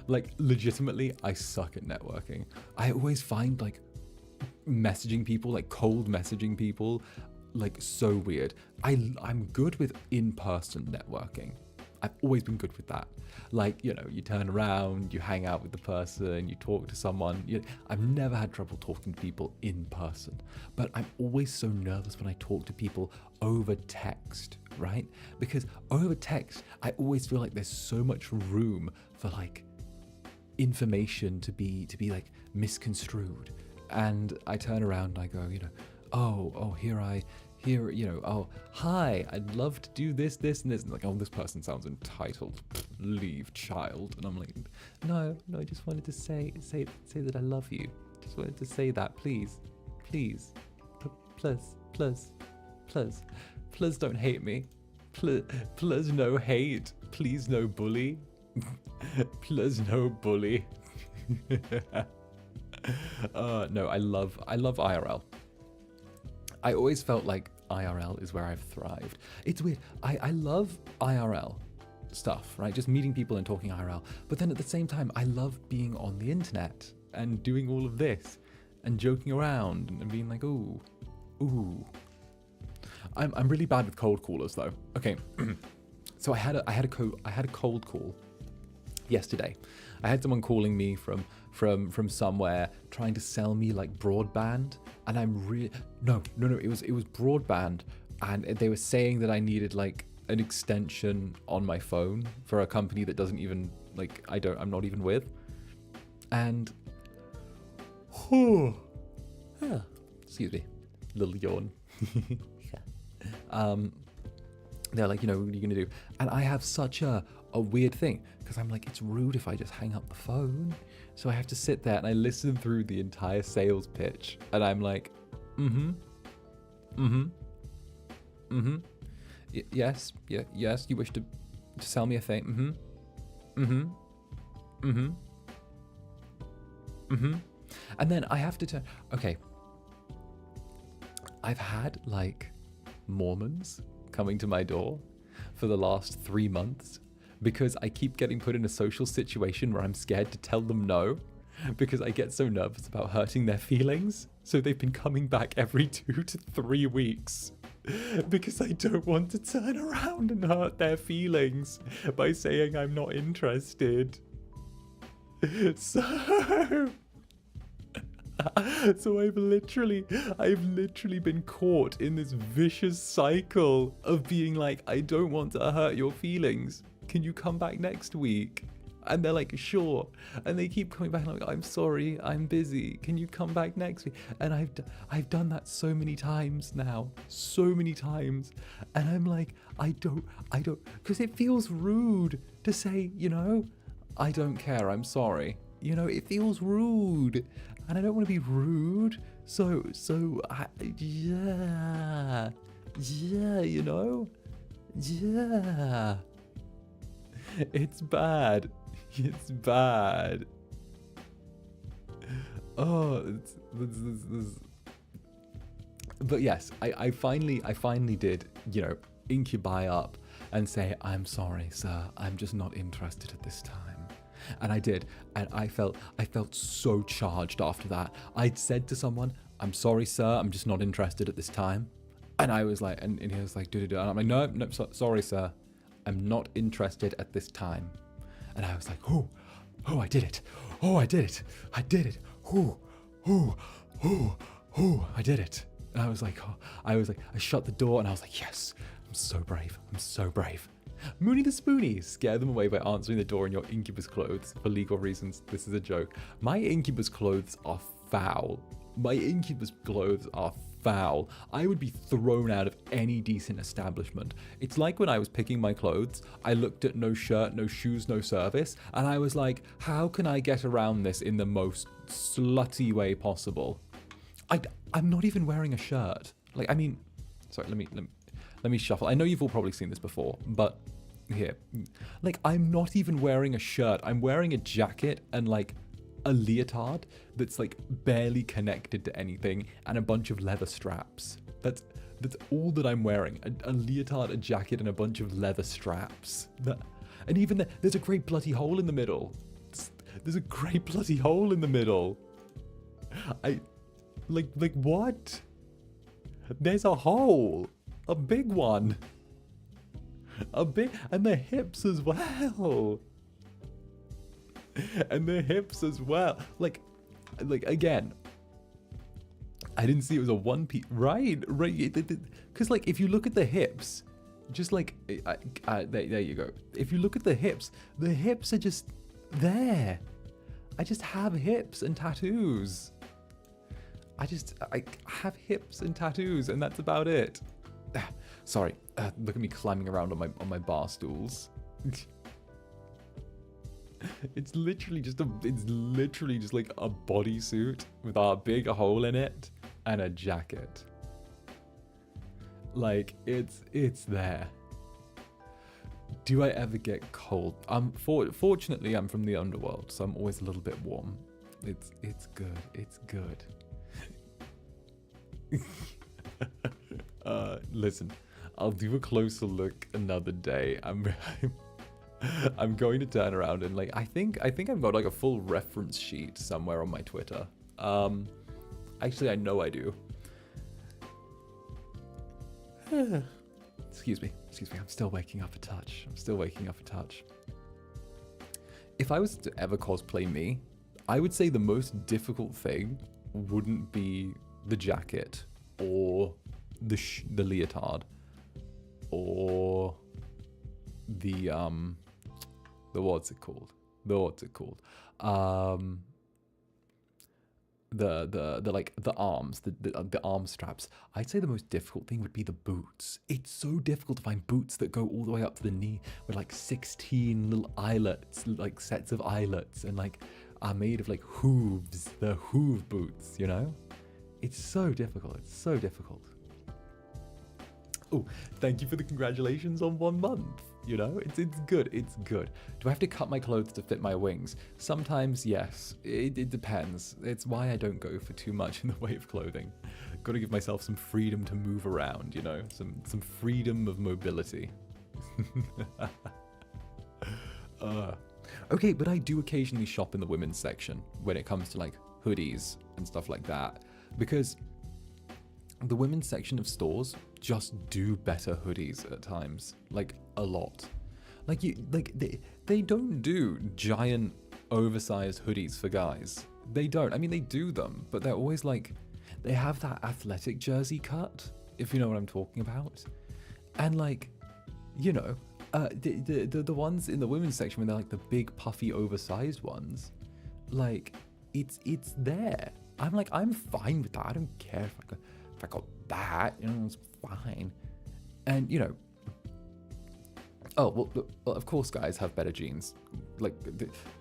Like, legitimately, I suck at networking. I always find, like, messaging people, like cold messaging people, like so weird. I'm good with in-person networking. I've always been good with that. Like, you know, you turn around, you hang out with the person, you talk to someone. I've never had trouble talking to people in person, but I'm always so nervous when I talk to people over text, right? Because over text, I always feel like there's so much room for like information to be like misconstrued. And I turn around and I go, you know, oh, here, you know, oh, hi, I'd love to do this, and this. And like, oh, this person sounds entitled. Leave, child. And I'm like, no, I just wanted to say that I love you. Just wanted to say that, please, please don't hate me. Please no hate. Please no bully. Please no bully. No, I love IRL. I always felt like IRL is where I've thrived. It's weird. I love IRL stuff, right? Just meeting people and talking IRL. But then at the same time, I love being on the internet and doing all of this and joking around and being like, ooh. I'm really bad with cold callers though. Okay, so I had a cold call yesterday. I had someone calling me from somewhere trying to sell me like broadband, and I'm really no, it was broadband, and they were saying that I needed like an extension on my phone for a company that doesn't even like I'm not even with, and excuse me, little yawn. They're like, you know, what are you gonna do? And I have such a weird thing because I'm like, it's rude if I just hang up the phone. So I have to sit there and I listen through the entire sales pitch, and I'm like, yes, you wish to sell me a thing, and then I have to turn. Okay, I've had like Mormons coming to my door for the last 3 months because I keep getting put in a social situation where I'm scared to tell them no because I get so nervous about hurting their feelings. So they've been coming back every 2 to 3 weeks because I don't want to turn around and hurt their feelings by saying I'm not interested. So I've literally been caught in this vicious cycle of being like, I don't want to hurt your feelings. Can you come back next week? And they're like, sure. And they keep coming back and I'm like, I'm sorry, I'm busy. Can you come back next week? And I've done that so many times now, so many times. And I'm like, I don't, because it feels rude to say, you know, I don't care, I'm sorry. You know, it feels rude. And I don't want to be rude, so yeah, you know, yeah, it's bad, oh, but yes, I finally did, you know, incubi up and say, I'm sorry, sir, I'm just not interested at this time. And I did, and I felt so charged after that. I'd said to someone, I'm sorry, sir, I'm just not interested at this time. And I was like, and he was like, and I'm like, no, sorry, sir, I'm not interested at this time. And I was like, I did it. I did it. I did it. I did it. And I was like, I shut the door and I was like, yes, I'm so brave. Mooney the Spoonie, scare them away by answering the door in your Incubus clothes. For legal reasons, this is a joke. My Incubus clothes are foul. I would be thrown out of any decent establishment. It's like when I was picking my clothes, I looked at no shirt, no shoes, no service, and I was like, how can I get around this in the most slutty way possible? I'm not even wearing a shirt. Like, I mean, sorry, let me shuffle. I know you've all probably seen this before, but here, like, I'm not even wearing a shirt. I'm wearing a jacket and like a leotard that's like barely connected to anything and a bunch of leather straps. That's all that I'm wearing. A leotard, a jacket, and a bunch of leather straps. And even there's a great bloody hole in the middle. There's a great bloody hole in the middle. Like what? There's a hole. A big one. A big, and the hips as well. And the hips as well. Like again, I didn't see it was a one piece. Right. Because like if you look at the hips, just like there you go. If you look at the hips are just there. I just have hips and tattoos. I have hips and tattoos, and that's about it. Sorry, look at me climbing around on my bar stools. It's literally just like a bodysuit with a big hole in it and a jacket. Like it's there. Do I ever get cold? Fortunately, I'm from the underworld, so I'm always a little bit warm. It's good. It's good. Listen, I'll do a closer look another day. I'm going to turn around and like I think I've got like a full reference sheet somewhere on my Twitter. Actually, I know I do. Excuse me. I'm still waking up a touch. If I was to ever cosplay me, I would say the most difficult thing wouldn't be the jacket or the leotard or the what's it called? The arms, the arm straps. I'd say the most difficult thing would be the boots. It's so difficult to find boots that go all the way up to the knee with like 16 little eyelets, like sets of eyelets, and like are made of like hooves. The hoof boots, you know? It's so difficult. Oh, thank you for the congratulations on 1 month. You know, it's good. Do I have to cut my clothes to fit my wings? Sometimes, yes. It depends. It's why I don't go for too much in the way of clothing. Got to give myself some freedom to move around, you know? Some freedom of mobility. Okay, but I do occasionally shop in the women's section when it comes to like hoodies and stuff like that. Because the women's section of stores just do better hoodies at times, like a lot. They don't do giant oversized hoodies for guys. They don't. I mean, they do them, but they're always like, they have that athletic jersey cut, if you know what I'm talking about. And like, you know, the ones in the women's section when they're like the big puffy oversized ones, like it's there. I'm like, I'm fine with that. I don't care if I got that, you know, it's fine. And, you know, well, of course guys have better jeans. Like,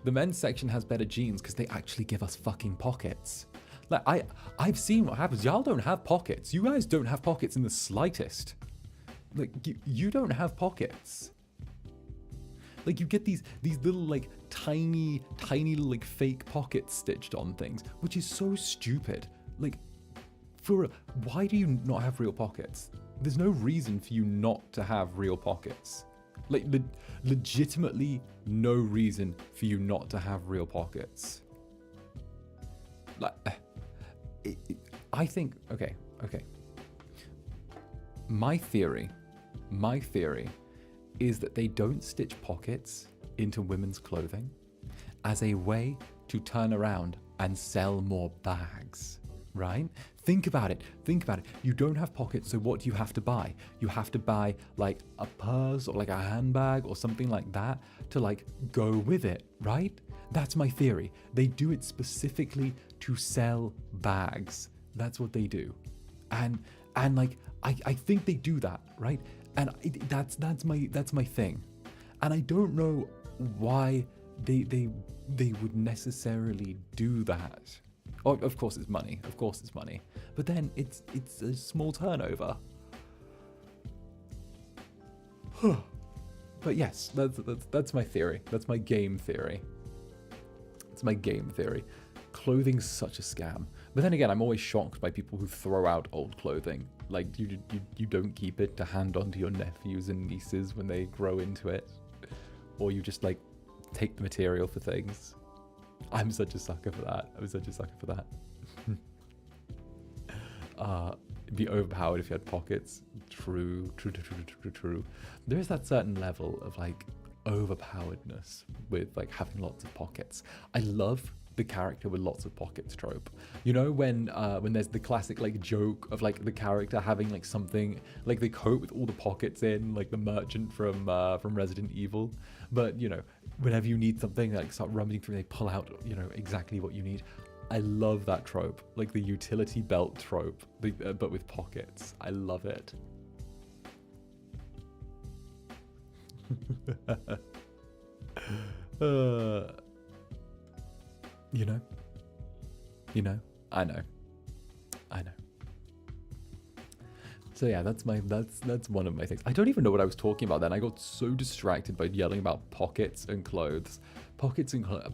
the men's section has better jeans because they actually give us fucking pockets. Like, I've seen what happens. Y'all don't have pockets. You guys don't have pockets in the slightest. Like, you don't have pockets. Like, you get these little, like, tiny little, like, fake pockets stitched on things, which is so stupid. Like, why do you not have real pockets? There's no reason for you not to have real pockets. Like, legitimately no reason for you not to have real pockets. Like, I think, okay. My theory is that they don't stitch pockets into women's clothing as a way to turn around and sell more bags, right? Think about it. You don't have pockets, so what do you have to buy? You have to buy like a purse or like a handbag or something like that to like go with it, right? That's my theory. They do it specifically to sell bags. That's what they do. And like I think they do that, right? And that's my thing. And I don't know why they would necessarily do that. Oh, of course it's money. But then it's a small turnover. But yes, that's my theory. That's my game theory. Clothing's such a scam. But then again, I'm always shocked by people who throw out old clothing. Like, you don't keep it to hand on to your nephews and nieces when they grow into it. Or you just, like, take the material for things. I'm such a sucker for that. be overpowered if you had pockets. True. There is that certain level of like overpoweredness with like having lots of pockets. I love the character with lots of pockets trope. You know, when there's the classic like joke of like the character having like something like the coat with all the pockets in, like the merchant from Resident Evil. But you know, whenever you need something, like start rummaging through, they pull out, you know, exactly what you need. I love that trope, like the utility belt trope, but with pockets. I love it. You know, I know. So yeah, that's one of my things. I don't even know what I was talking about then. I got so distracted by yelling about pockets and clothes. But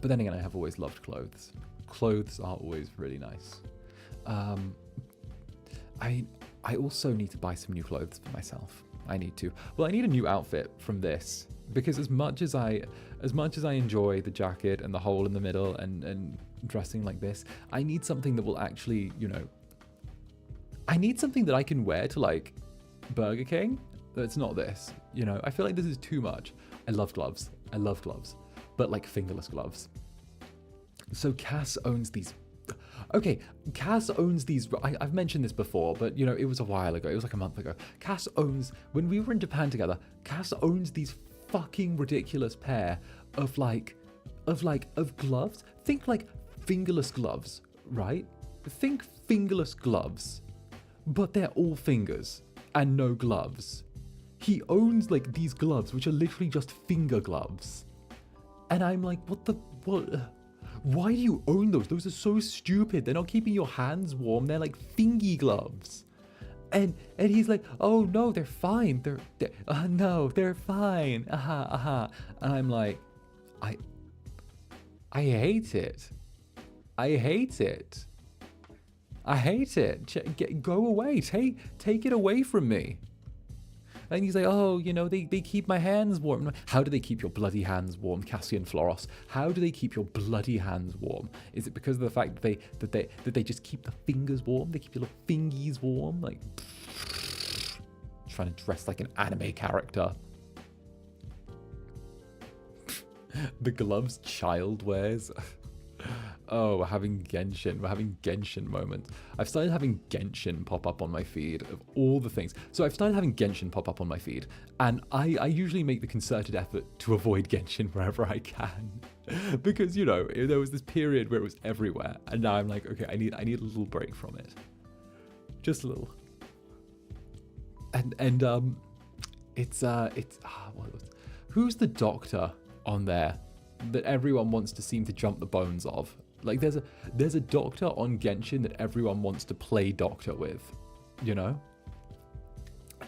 then again, I have always loved clothes. Clothes are always really nice. I also need to buy some new clothes for myself. I need to. Well, I need a new outfit from this, because as much as I enjoy the jacket and the hole in the middle and dressing like this, I need something that will actually, you know, I need something that I can wear to like Burger King. That's not this, you know. I feel like this is too much. I love gloves, but like fingerless gloves. So Cass owns these. Okay, Cass owns these. I've mentioned this before, but you know, it was a while ago. It was like a month ago. Cass owns, when we were in Japan together, Cass owns these fucking ridiculous pair of gloves. Think like fingerless gloves, right? Think fingerless gloves, but they're all fingers and no gloves. He owns like these gloves, which are literally just finger gloves. And I'm like, what? Why do you own those? Those are so stupid. They're not keeping your hands warm. They're like fingy gloves. And he's like, oh no, they're fine. No, they're fine. And I'm like, I hate it. I hate it. Go away. Take it away from me. And he's like, oh, you know, they keep my hands warm. How do they keep your bloody hands warm, Cassian Floros? How do they keep your bloody hands warm? Is it because of the fact that they just keep the fingers warm? They keep your little fingies warm? Like, trying to dress like an anime character. The gloves child wears. Oh, we're having Genshin moments. I've started having Genshin pop up on my feed of all the things. So I've started having Genshin pop up on my feed, and I usually make the concerted effort to avoid Genshin wherever I can. Because, you know, there was this period where it was everywhere, and now I'm like, okay, I need a little break from it. Just a little. And who's the doctor on there that everyone wants to seem to jump the bones of? Like there's a doctor on Genshin that everyone wants to play doctor with, you know?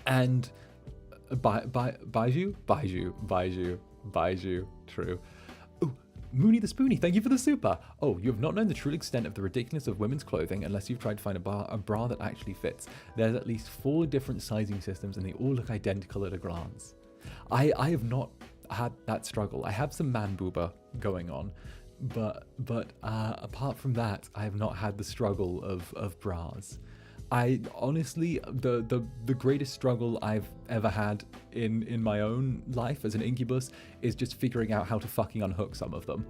And Baiju, true. Oh, Mooney the Spoonie, thank you for the super. Oh, you have not known the true extent of the ridiculousness of women's clothing unless you've tried to find a bra that actually fits. There's at least 4 different sizing systems and they all look identical at a glance. I have not had that struggle. I have some man booba going on, but apart from that, I have not had the struggle of bras. I honestly, the greatest struggle I've ever had in my own life as an incubus is just figuring out how to fucking unhook some of them.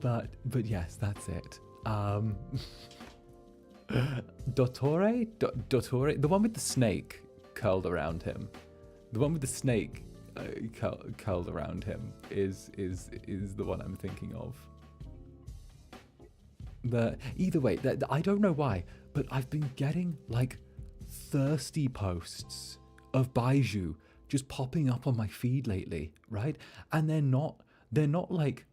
But yes, that's it. Dottore, the one with the snake curled around him. The one with the snake curled around him is the one I'm thinking of. Either way, I don't know why, but I've been getting like thirsty posts of Baiju just popping up on my feed lately, right? And they're not like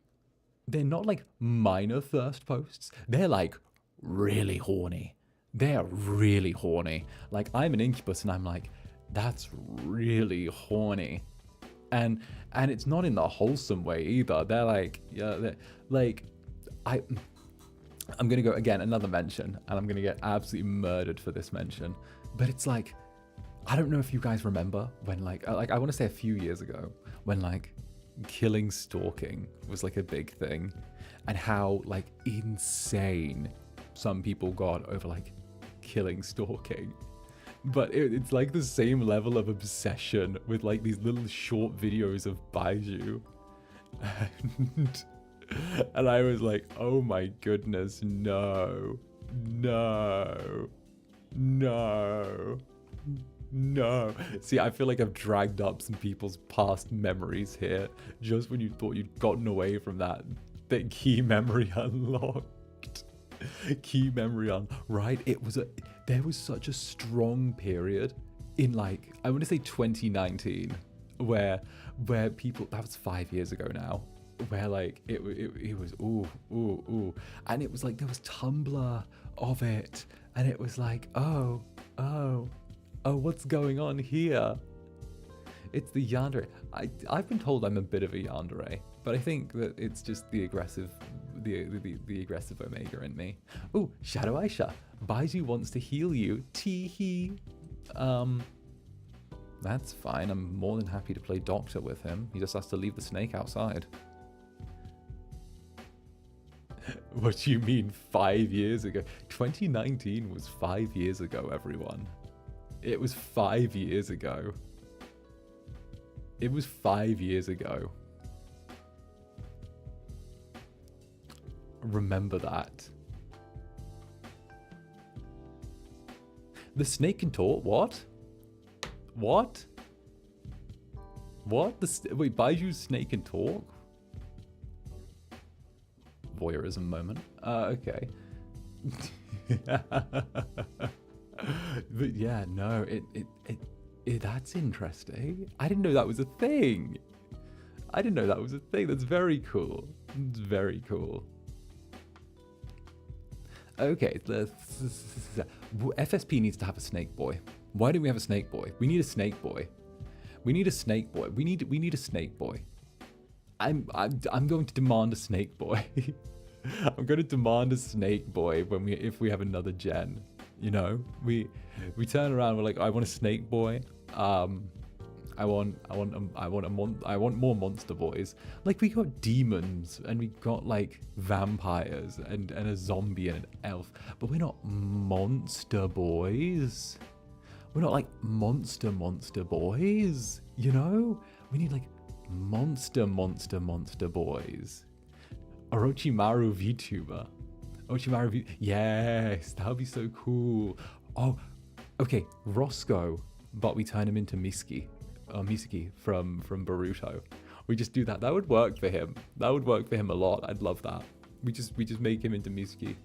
minor thirst posts. They're like really horny. They're really horny. Like I'm an incubus and I'm like, that's really horny. And it's not in the wholesome way either. They're like, yeah, I'm gonna go again, another mention, and I'm gonna get absolutely murdered for this mention. But it's like, I don't know if you guys remember when like I want to say a few years ago when like killing stalking was like a big thing, and how like insane some people got over like killing stalking. But it's like the same level of obsession with like these little short videos of Baiju. And I was like, oh my goodness, no, no, no, no. See, I feel like I've dragged up some people's past memories here, just when you thought you'd gotten away from that key memory unlocked. Key memory right? There was such a strong period in, like, I want to say 2019, where people, that was 5 years ago now, where like it was ooh, and it was like there was Tumblr of it, and it was like oh, what's going on here? It's the yandere. I've been told I'm a bit of a yandere, but I think that it's just the aggressive Omega in me. Ooh, Shadow Aisha, Baiju wants to heal you. Tee-hee. That's fine. I'm more than happy to play doctor with him. He just has to leave the snake outside. What do you mean 5 years ago? 2019 was 5 years ago, everyone. It was 5 years ago. It was 5 years ago. Remember that. The snake can talk? What? What? What? Wait, Baiju's snake can talk? Voyeurism moment. Okay. But yeah, no, that's interesting. I didn't know that was a thing. I didn't know that was a thing. That's very cool. It's very cool. Okay, FSP needs to have a snake boy. Why do we have a snake boy? We need a snake boy. We need a snake boy. We need a snake boy. I'm going to demand a snake boy. I'm going to demand a snake boy if we have another gen. You know, we turn around. We're like, I want a snake boy. I want more monster boys. Like, we got demons and we got like vampires and a zombie and an elf, but we're not monster boys. We're not like monster boys. You know, we need like monster boys. Orochimaru VTuber. Yes, that would be so cool. Oh, okay, Roscoe, but we turn him into Misaki from Boruto. We just do that. That would work for him. That would work for him a lot. I'd love that. We just make him into Misaki.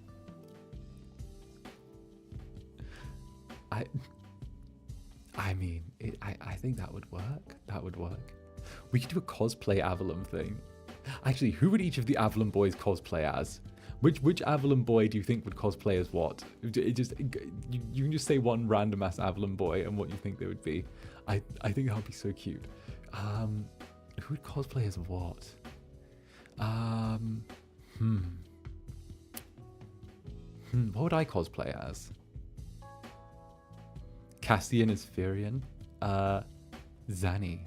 I mean, I think that would work. That would work. We could do a cosplay AVALLUM thing. Actually, who would each of the AVALLUM boys cosplay as? Which AVALLUM boy do you think would cosplay as what? You can just say one random ass AVALLUM boy and what you think they would be. I think that would be so cute. Who would cosplay as what? What would I cosplay as? Cassian as Firion. Zanny.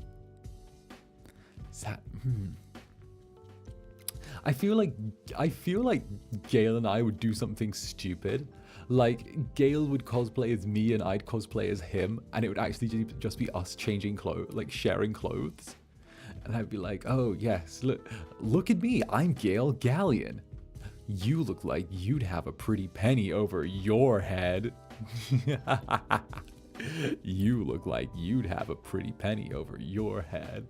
I feel like Gale and I would do something stupid. Like, Gale would cosplay as me and I'd cosplay as him, and it would actually just be us changing clothes, like sharing clothes. And I'd be like, oh yes, look at me, I'm Gale Galleon. You look like you'd have a pretty penny over your head. You look like you'd have a pretty penny over your head.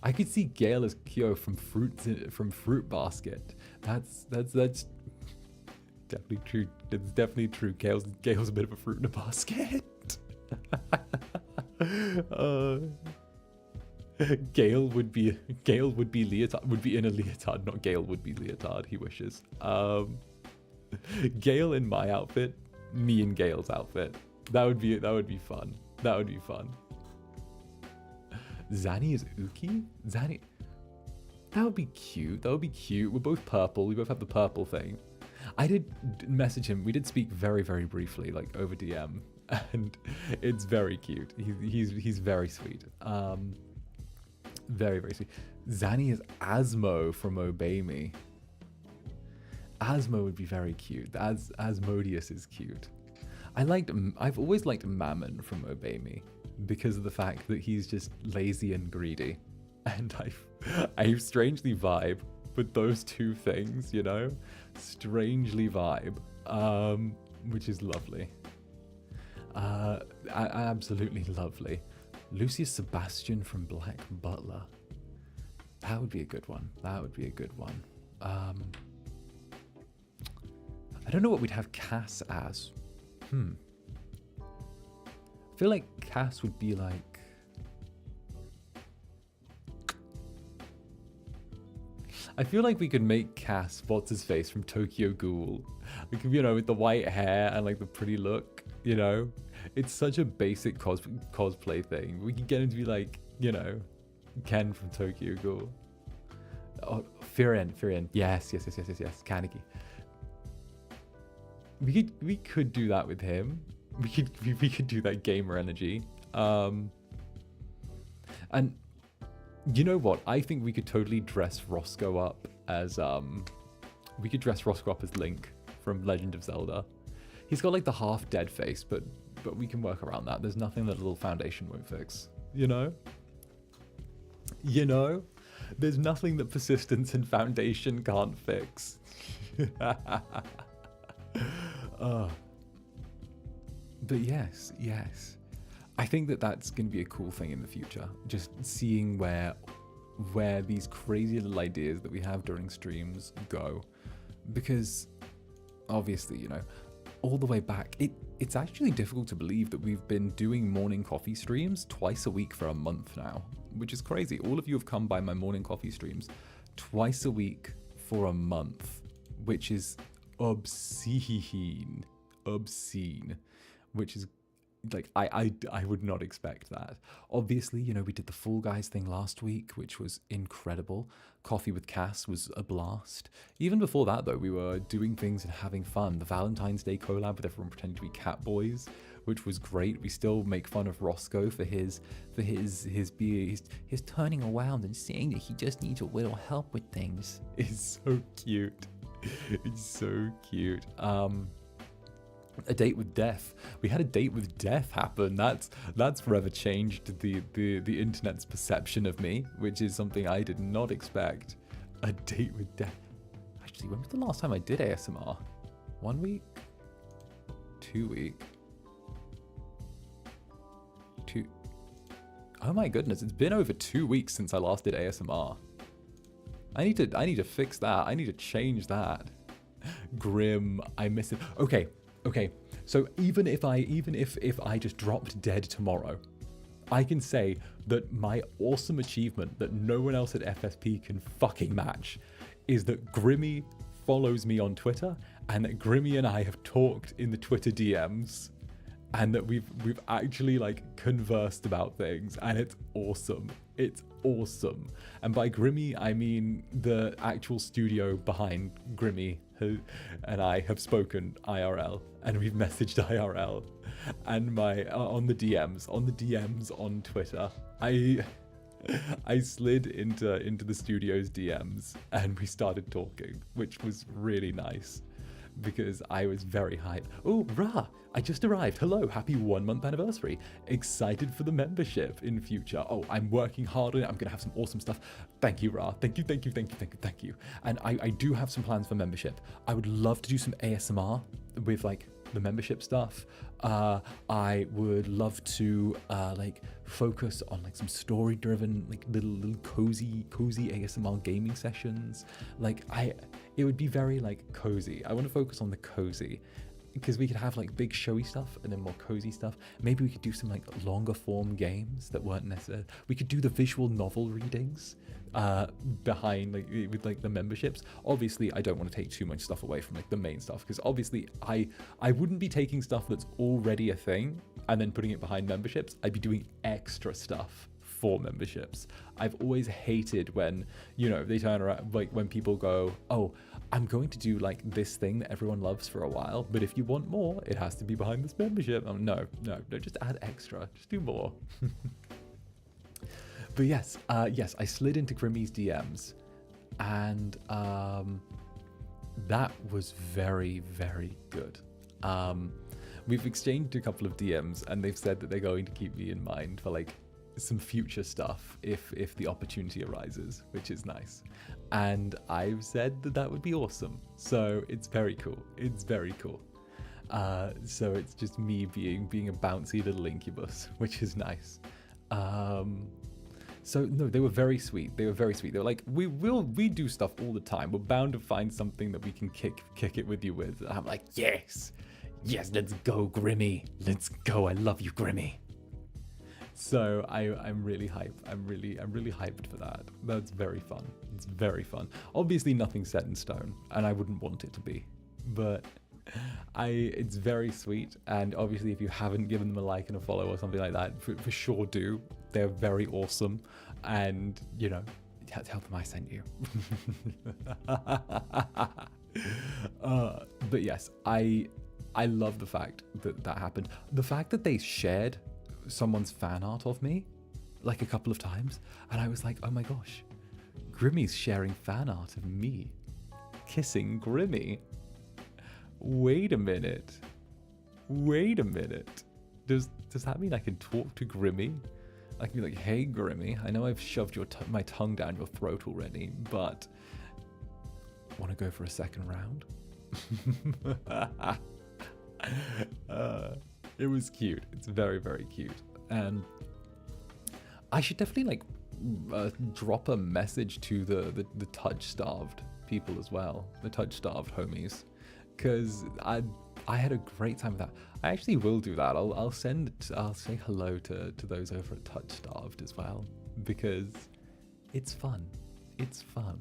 I could see Gale as Kyo from Fruit Basket. That's definitely true. It's definitely true. Gale's a bit of a fruit in a basket. Gale would be leotard. Would be in a leotard. Not Gale would be leotard. He wishes. Gale in my outfit. Me in Gale's outfit. That would be fun. That would be fun. Zanny is Uki? Zanny... That would be cute. That would be cute. We're both purple. We both have the purple thing. I did message him. We did speak very, very briefly, like over DM. And it's very cute. He's very sweet. Very, very sweet. Zanny is Asmo from Obey Me. Asmo would be very cute. Asmodeus is cute. I've always liked Mammon from Obey Me because of the fact that he's just lazy and greedy. And I strangely vibe with those two things, you know? Strangely vibe, which is lovely. Absolutely lovely. Lucius Sebastian from Black Butler. That would be a good one. That would be a good one. I don't know what we'd have Cass as. I feel like Cass would be like... I feel like we could make Cass, what's his face, from Tokyo Ghoul. Like, you know, with the white hair and like the pretty look, you know? It's such a basic cosplay thing. We could get him to be like, you know, Ken from Tokyo Ghoul. Oh, Firen. Yes. Kaneki. We could do that with him. We could do that gamer energy. And you know what? I think we could totally dress Roscoe up as Link from Legend of Zelda. He's got like the half dead face, but we can work around that. There's nothing that a little foundation won't fix. You know? There's nothing that persistence and foundation can't fix. But yes. I think that's going to be a cool thing in the future. Just seeing where these crazy little ideas that we have during streams go. Because obviously, you know, all the way back, it's actually difficult to believe that we've been doing morning coffee streams twice a week for a month now, which is crazy. All of you have come by my morning coffee streams twice a week for a month, which is obscene, which is like, I would not expect that. Obviously, you know, we did the Fall Guys thing last week, which was incredible. Coffee with Cass was a blast. Even before that, though, we were doing things and having fun. The Valentine's Day collab with everyone pretending to be cat boys, which was great. We still make fun of Roscoe for his turning around and saying that he just needs a little help with things. It's so cute. It's so cute. A date with death. We had a date with death happen. That's forever changed the internet's perception of me, which is something I did not expect. A date with death. Actually, when was the last time I did ASMR? 1 week? 2 week? Oh my goodness, it's been over 2 weeks since I last did ASMR. I need to fix that. I need to change that. Grim, I miss it. Okay, so even if I just dropped dead tomorrow, I can say that my awesome achievement that no one else at FSP can fucking match is that Grimmy follows me on Twitter, and that Grimmy and I have talked in the Twitter DMs, and that we've actually like conversed about things, and it's awesome. It's awesome. And by Grimmy, I mean the actual studio behind Grimmy and I have spoken IRL, and we've messaged IRL, and on the DMs on Twitter. I slid into the studio's DMs and we started talking, which was really nice because I was very hyped. Oh, Ra, I just arrived. Hello, happy 1 month anniversary. Excited for the membership in future. Oh, I'm working hard on it. I'm going to have some awesome stuff. Thank you, Ra. Thank you. And I do have some plans for membership. I would love to do some ASMR with like the membership stuff. I would love to like focus on like some story driven, like little cozy ASMR gaming sessions. Like it would be very like cozy. I want to focus on the cozy because we could have like big showy stuff and then more cozy stuff. Maybe we could do some like longer form games that weren't necessary. We could do the visual novel readings behind like with like the memberships. Obviously I don't want to take too much stuff away from like the main stuff, because obviously I wouldn't be taking stuff that's already a thing and then putting it behind memberships. I'd be doing extra stuff for memberships. I've always hated when, you know, they turn around, like when people go, oh, I'm going to do like this thing that everyone loves for a while, but if you want more, it has to be behind this membership. Oh, no, just add extra, just do more. But yes, I slid into Grimmy's DMs, and that was very, very good. We've exchanged a couple of DMs and they've said that they're going to keep me in mind for like some future stuff if the opportunity arises, which is nice. And I've said that that would be awesome. So it's very cool. It's very cool. So it's just me being a bouncy little incubus, which is nice. So no, they were very sweet. They were very sweet. They were like, we do stuff all the time. We're bound to find something that we can kick it with you with. And I'm like, yes, let's go, Grimmy. Let's go. I love you, Grimmy. So I'm really hyped. I'm really hyped for that. That's very fun. It's very fun. Obviously nothing's set in stone, and I wouldn't want it to be, but it's very sweet. And obviously if you haven't given them a like and a follow or something like that, for sure do. They're very awesome, and you know, tell them I sent you. But yes, I love the fact that happened. The fact that they shared someone's fan art of me like a couple of times, and I was like, oh my gosh, Grimmy's sharing fan art of me kissing Grimmy. Wait a minute. Does that mean I can talk to Grimmy? I can be like, hey Grimmy, I know I've shoved my tongue down your throat already, but want to go for a second round? It was cute. It's very, very cute. And I should definitely like drop a message to the touch-starved people as well, the touch-starved homies, because I had a great time with that. I actually will do that. I'll say hello to those over at Touch-Starved as well, because it's fun. It's fun.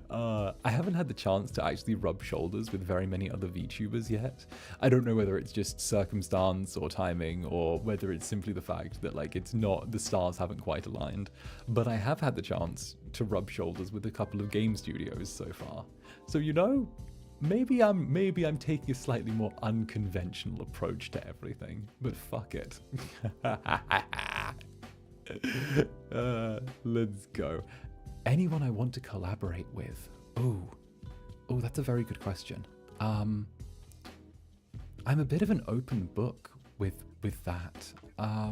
I haven't had the chance to actually rub shoulders with very many other VTubers yet. I don't know whether it's just circumstance or timing, or whether it's simply the fact that like it's not, the stars haven't quite aligned, but I have had the chance to rub shoulders with a couple of game studios so far. So you know, maybe I'm taking a slightly more unconventional approach to everything, but fuck it. Let's go. Anyone I want to collaborate with? Oh, that's a very good question. I'm a bit of an open book with that. I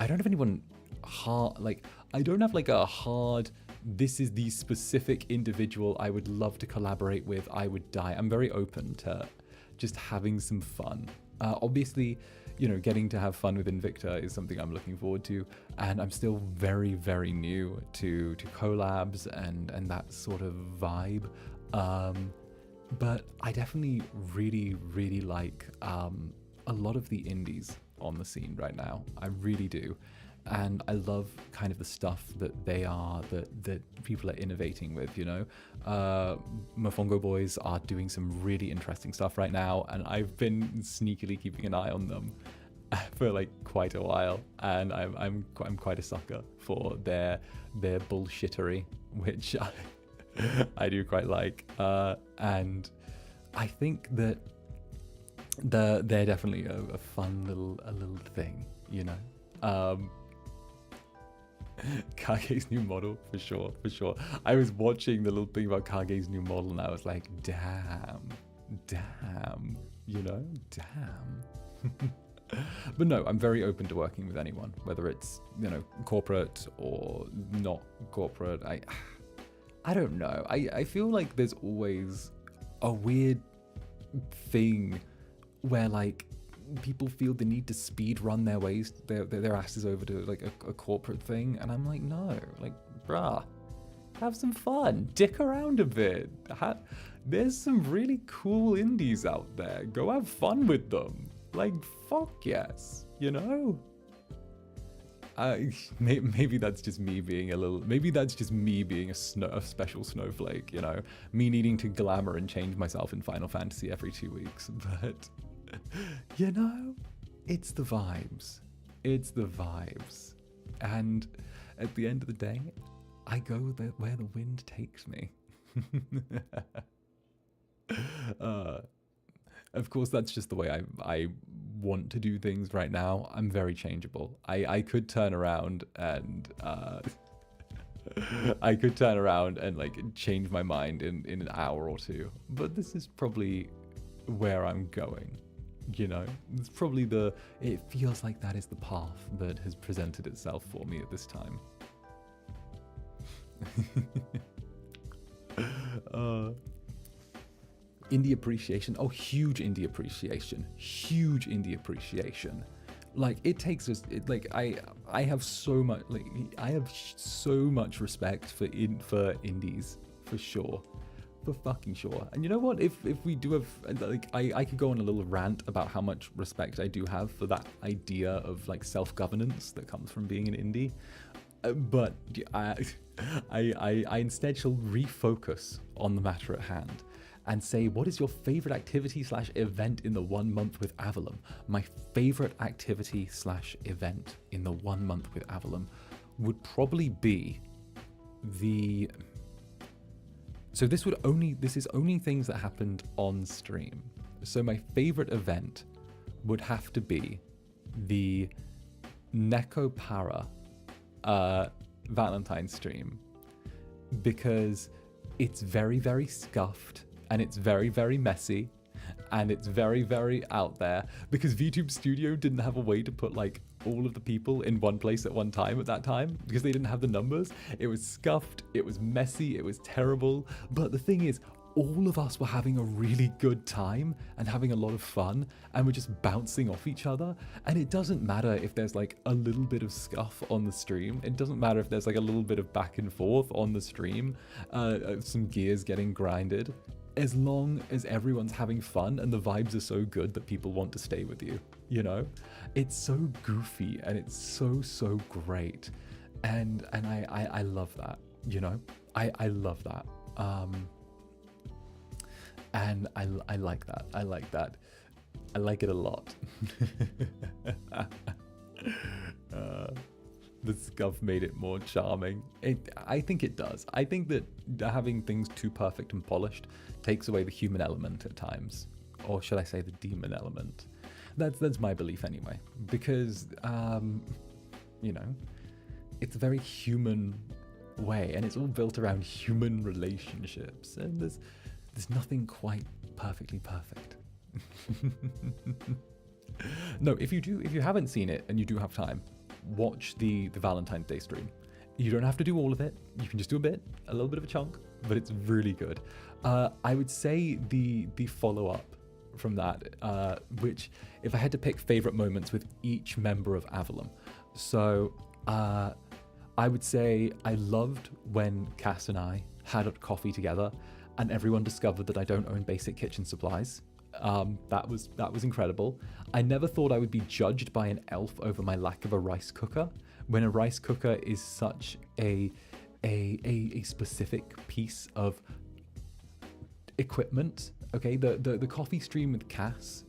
don't have anyone hard, like, I don't have like a hard, this is the specific individual I would love to collaborate with, I would die. I'm very open to just having some fun. Obviously, you know, getting to have fun with Invicta is something I'm looking forward to, and I'm still very, very new to collabs and that sort of vibe. But I definitely really like a lot of the indies on the scene right now. I really do. And I love kind of the stuff that they are, that people are innovating with, you know. Mofongo Boys are doing some really interesting stuff right now, and I've been sneakily keeping an eye on them for like quite a while, and I'm quite a sucker for their bullshittery, which I do quite like, and I think that they're definitely a fun little thing, you know. Kage's new model, for sure. I was watching the little thing about Kage's new model and I was like, damn, you know, damn. But no, I'm very open to working with anyone, whether it's, you know, corporate or not corporate. I don't know. I feel like there's always a weird thing where like people feel the need to speed run their asses over to like a corporate thing, and I'm like, no, like, bruh, have some fun, dick around a bit. There's some really cool indies out there, go have fun with them, like, fuck yes, you know. Maybe that's just me being a special snowflake, you know, me needing to glamour and change myself in Final Fantasy every 2 weeks, but you know, it's the vibes. And at the end of the day, I go where the wind takes me. Of course, that's just the way I want to do things right now. I'm very changeable. I could turn around and I could turn around and like change my mind in an hour or two, but this is probably where I'm going. You know, it's probably it feels like that is the path that has presented itself for me at this time. Indie appreciation. Oh, huge indie appreciation. Huge indie appreciation. Like it takes us. I have so much. Like I have so much respect for indies for sure. For fucking sure. And you know what? If we do have like I could go on a little rant about how much respect I do have for that idea of like self-governance that comes from being an indie. But I instead shall refocus on the matter at hand and say, what is your favorite activity / event in the 1 month with AVALLUM? My favorite activity / event in the 1 month with AVALLUM would probably be the... So this is only things that happened on stream. So my favorite event would have to be the 𝓂𝓸𝓾𝓻 Valentine stream, because it's very, very scuffed and it's very, very messy and it's very, very out there, because VTube Studio didn't have a way to put like all of the people in one place at one time at that time because they didn't have the numbers. It was scuffed, it was messy, it was terrible. But the thing is, all of us were having a really good time and having a lot of fun, and we're just bouncing off each other. And it doesn't matter if there's like a little bit of scuff on the stream. It doesn't matter if there's like a little bit of back and forth on the stream, some gears getting grinded. As long as everyone's having fun and the vibes are so good that people want to stay with you, you know? It's so goofy and it's so great. And I love that, you know? I love that. And I like that. I like that. I like it a lot. The scuff made it more charming. I think it does. I think that having things too perfect and polished takes away the human element at times. Or should I say the demon element? That's my belief anyway. Because, you know, it's a very human way, and it's all built around human relationships. And there's nothing quite perfectly perfect. No, if you haven't seen it and you do have time, watch the Valentine's Day stream. You don't have to do all of it. You can just do a little bit of a chunk, but it's really good. I would say the follow-up from that, which if I had to pick favorite moments with each member of AVALLUM. So I would say I loved when Cass and I had a coffee together and everyone discovered that I don't own basic kitchen supplies. That was incredible. I never thought I would be judged by an elf over my lack of a rice cooker, when a rice cooker is such a specific piece of equipment. Okay, the coffee stream with Cass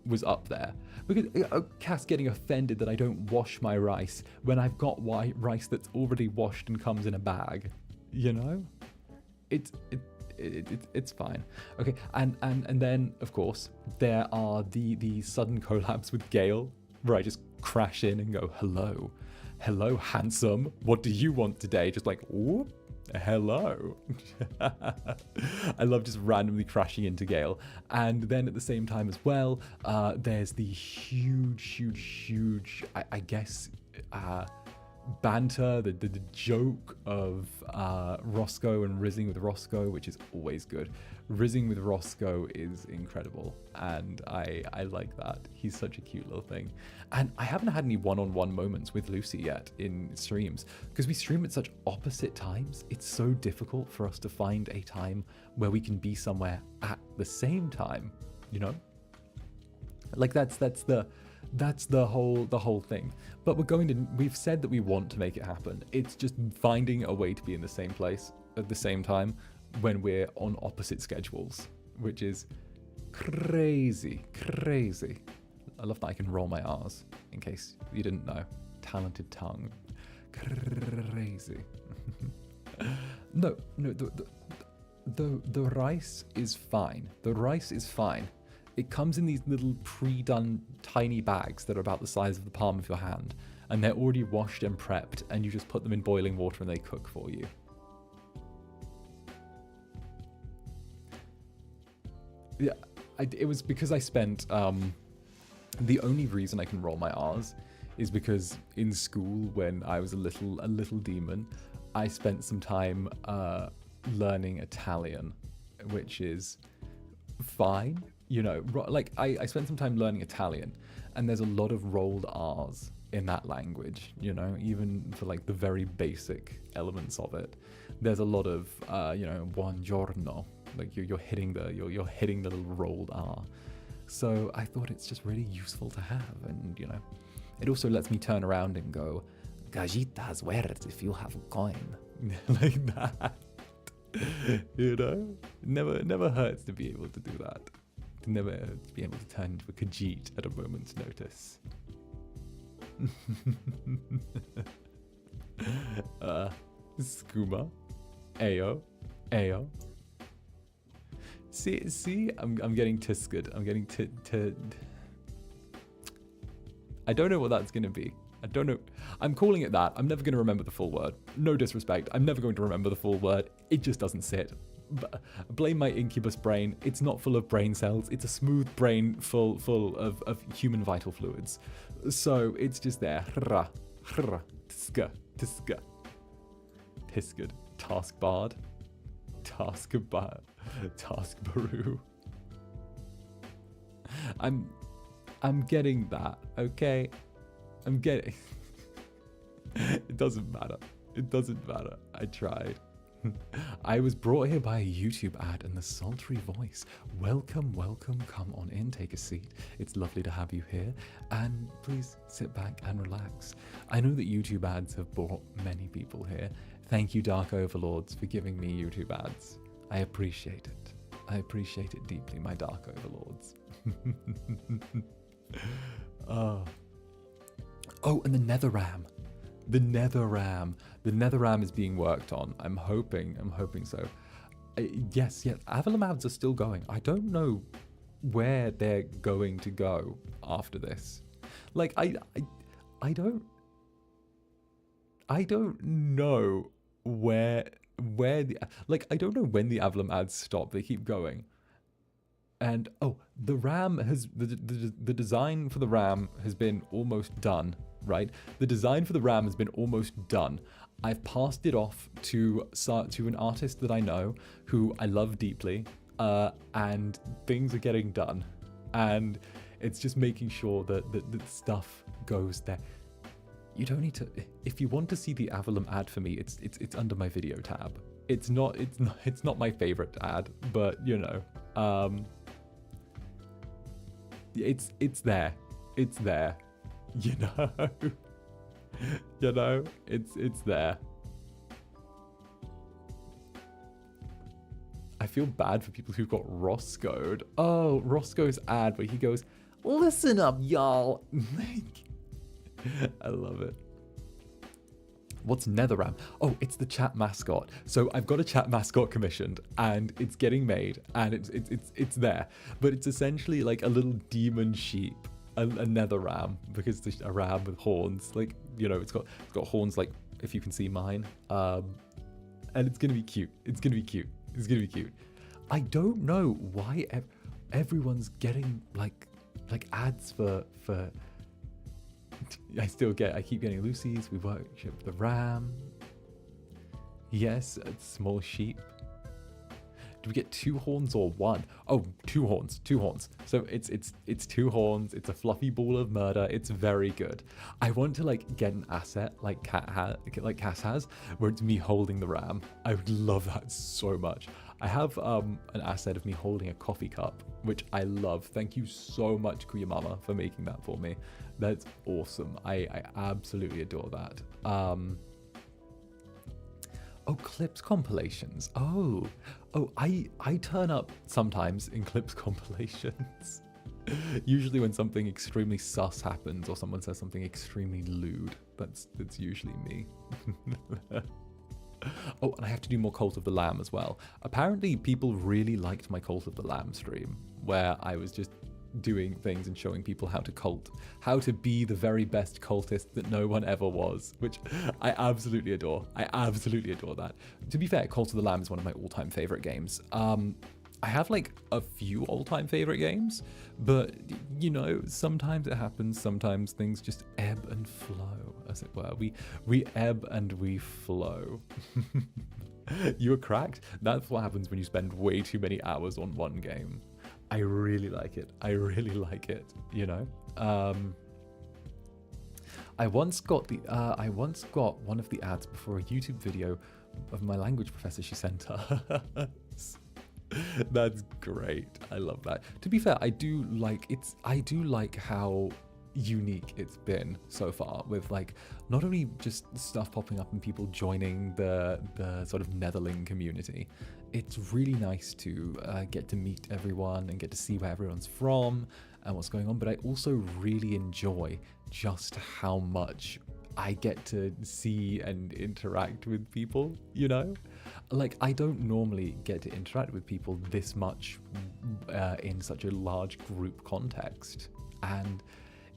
was up there, because Cass getting offended that I don't wash my rice when I've got white rice that's already washed and comes in a bag, you know? It's fine. Okay, and then of course there are the sudden collabs with Gale, where I just crash in and go, hello handsome, what do you want today? Just like, whoop, hello. I love just randomly crashing into Gale. And then at the same time as well, there's the huge I guess banter, the joke of Roscoe and rizzing with Roscoe, which is always good. Rizzing with Roscoe is incredible, and I like that. He's such a cute little thing. And I haven't had any one-on-one moments with Lucy yet in streams, because we stream at such opposite times. It's so difficult for us to find a time where we can be somewhere at the same time, you know? Like that's the whole thing. But we've said that we want to make it happen. It's just finding a way to be in the same place at the same time when we're on opposite schedules, which is crazy. I love that I can roll my R's, in case you didn't know. Talented tongue. Crazy. No, the rice is fine. The rice is fine. It comes in these little pre-done tiny bags that are about the size of the palm of your hand. and they're already washed and prepped, and you just put them in boiling water and they cook for you. Yeah, it was because I spent, the only reason I can roll my R's is because in school, when I was a little demon, I spent some time learning Italian, which is fine, you know, like I spent some time learning Italian, and there's a lot of rolled R's in that language, you know, even for like the very basic elements of it. There's a lot of, you know, buongiorno, like you're hitting the little rolled R. So I thought it's just really useful to have, and you know, it also lets me turn around and go, "Gajita's worth if you have a coin," like that. You know, never hurts to be able to do that. To never be able to turn into a Khajiit at a moment's notice. Skooma, Ayo. See, I'm getting tiskered. I'm getting I don't know what that's gonna be. I don't know. I'm calling it that. I'm never gonna remember the full word. No disrespect. I'm never going to remember the full word. It just doesn't sit. Blame my incubus brain. It's not full of brain cells. It's a smooth brain full of human vital fluids. So it's just there. Tiskered. Taskbard. Taskbaroo. I'm getting that, okay? I'm getting... It doesn't matter. I tried. I was brought here by a YouTube ad and the sultry voice. Welcome, come on in, take a seat. It's lovely to have you here, and please sit back and relax. I know that YouTube ads have brought many people here. Thank you, Dark Overlords, for giving me YouTube ads. I appreciate it. I appreciate it deeply, my Dark Overlords. Oh, and the Netherram. The Netherram is being worked on. I'm hoping so. Yes, AVALLUM ads are still going. I don't know where they're going to go after this. Like, I don't know where the, like, I don't know when the AVALLUM ads stop. They keep going. And oh, the RAM has the design for the RAM has been almost done, right? The design for the RAM has been almost done. I've passed it off to an artist that I know who I love deeply, and things are getting done. And it's just making sure that stuff goes there. You don't need to. If you want to see the AVALLUM ad for me, it's under my video tab. It's not my favorite ad, but you know, it's there. It's there. You know. You know, it's there. I feel bad for people who got Roscoe'd. Oh, Roscoe's ad where he goes, "Listen up, y'all." I love it. What's Netherram? Oh, it's the chat mascot. So I've got a chat mascot commissioned, and it's getting made, and it's there. But it's essentially like a little demon sheep, a Netherram, because it's a ram with horns. Like, you know, it's got horns, like if you can see mine. And it's gonna be cute. It's gonna be cute. I don't know why everyone's getting like ads for. I keep getting Lucy's. We worship the ram. Yes, a small sheep. Do we get 2 horns or 1? Oh, 2 horns. So it's 2 horns. It's a fluffy ball of murder. It's very good. I want to like get an asset like Cass has, where it's me holding the ram. I would love that so much. I have an asset of me holding a coffee cup, which I love. Thank you so much, Kuyamama, for making that for me. That's awesome. I absolutely adore that. Oh, clips compilations. Oh, I turn up sometimes in clips compilations. Usually when something extremely sus happens or someone says something extremely lewd. That's usually me. Oh, and I have to do more Cult of the Lamb as well. Apparently people really liked my Cult of the Lamb stream, where I was just doing things and showing people how to cult, how to be the very best cultist that no one ever was, which I absolutely adore. I absolutely adore that. To be fair, Cult of the Lamb is one of my all-time favorite games. I have like a few all-time favorite games, but you know, sometimes it happens, sometimes things just ebb and flow, as it were. We ebb and we flow. You were cracked? That's what happens when you spend way too many hours on one game. I really like it. I really like it, you know? I once got one of the ads before a YouTube video of my language professor she sent us. That's great. I love that. To be fair, I do like how unique it's been so far, with like not only just stuff popping up and people joining the sort of Netherling community. It's really nice to get to meet everyone and get to see where everyone's from and what's going on, but I also really enjoy just how much I get to see and interact with people, you know? Like, I don't normally get to interact with people this much in such a large group context. And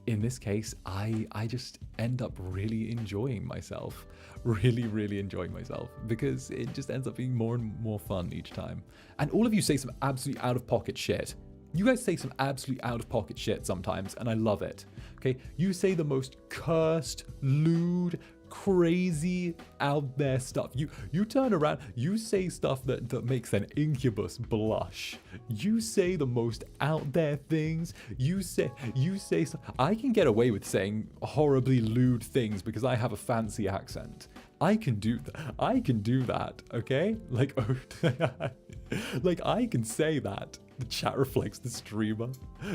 in this case, I just end up really enjoying myself. Really enjoying myself, because it just ends up being more and more fun each time. And all of you say some absolutely out-of-pocket shit. You guys say some absolutely out-of-pocket shit sometimes, and I love it. Okay, you say the most cursed, lewd, crazy, out there stuff. You turn around, you say stuff that makes an Incubus blush. You say the most out there things. You say stuff. I can get away with saying horribly lewd things because I have a fancy accent. I can do that, okay? Like, like I can say that. The chat reflects the streamer.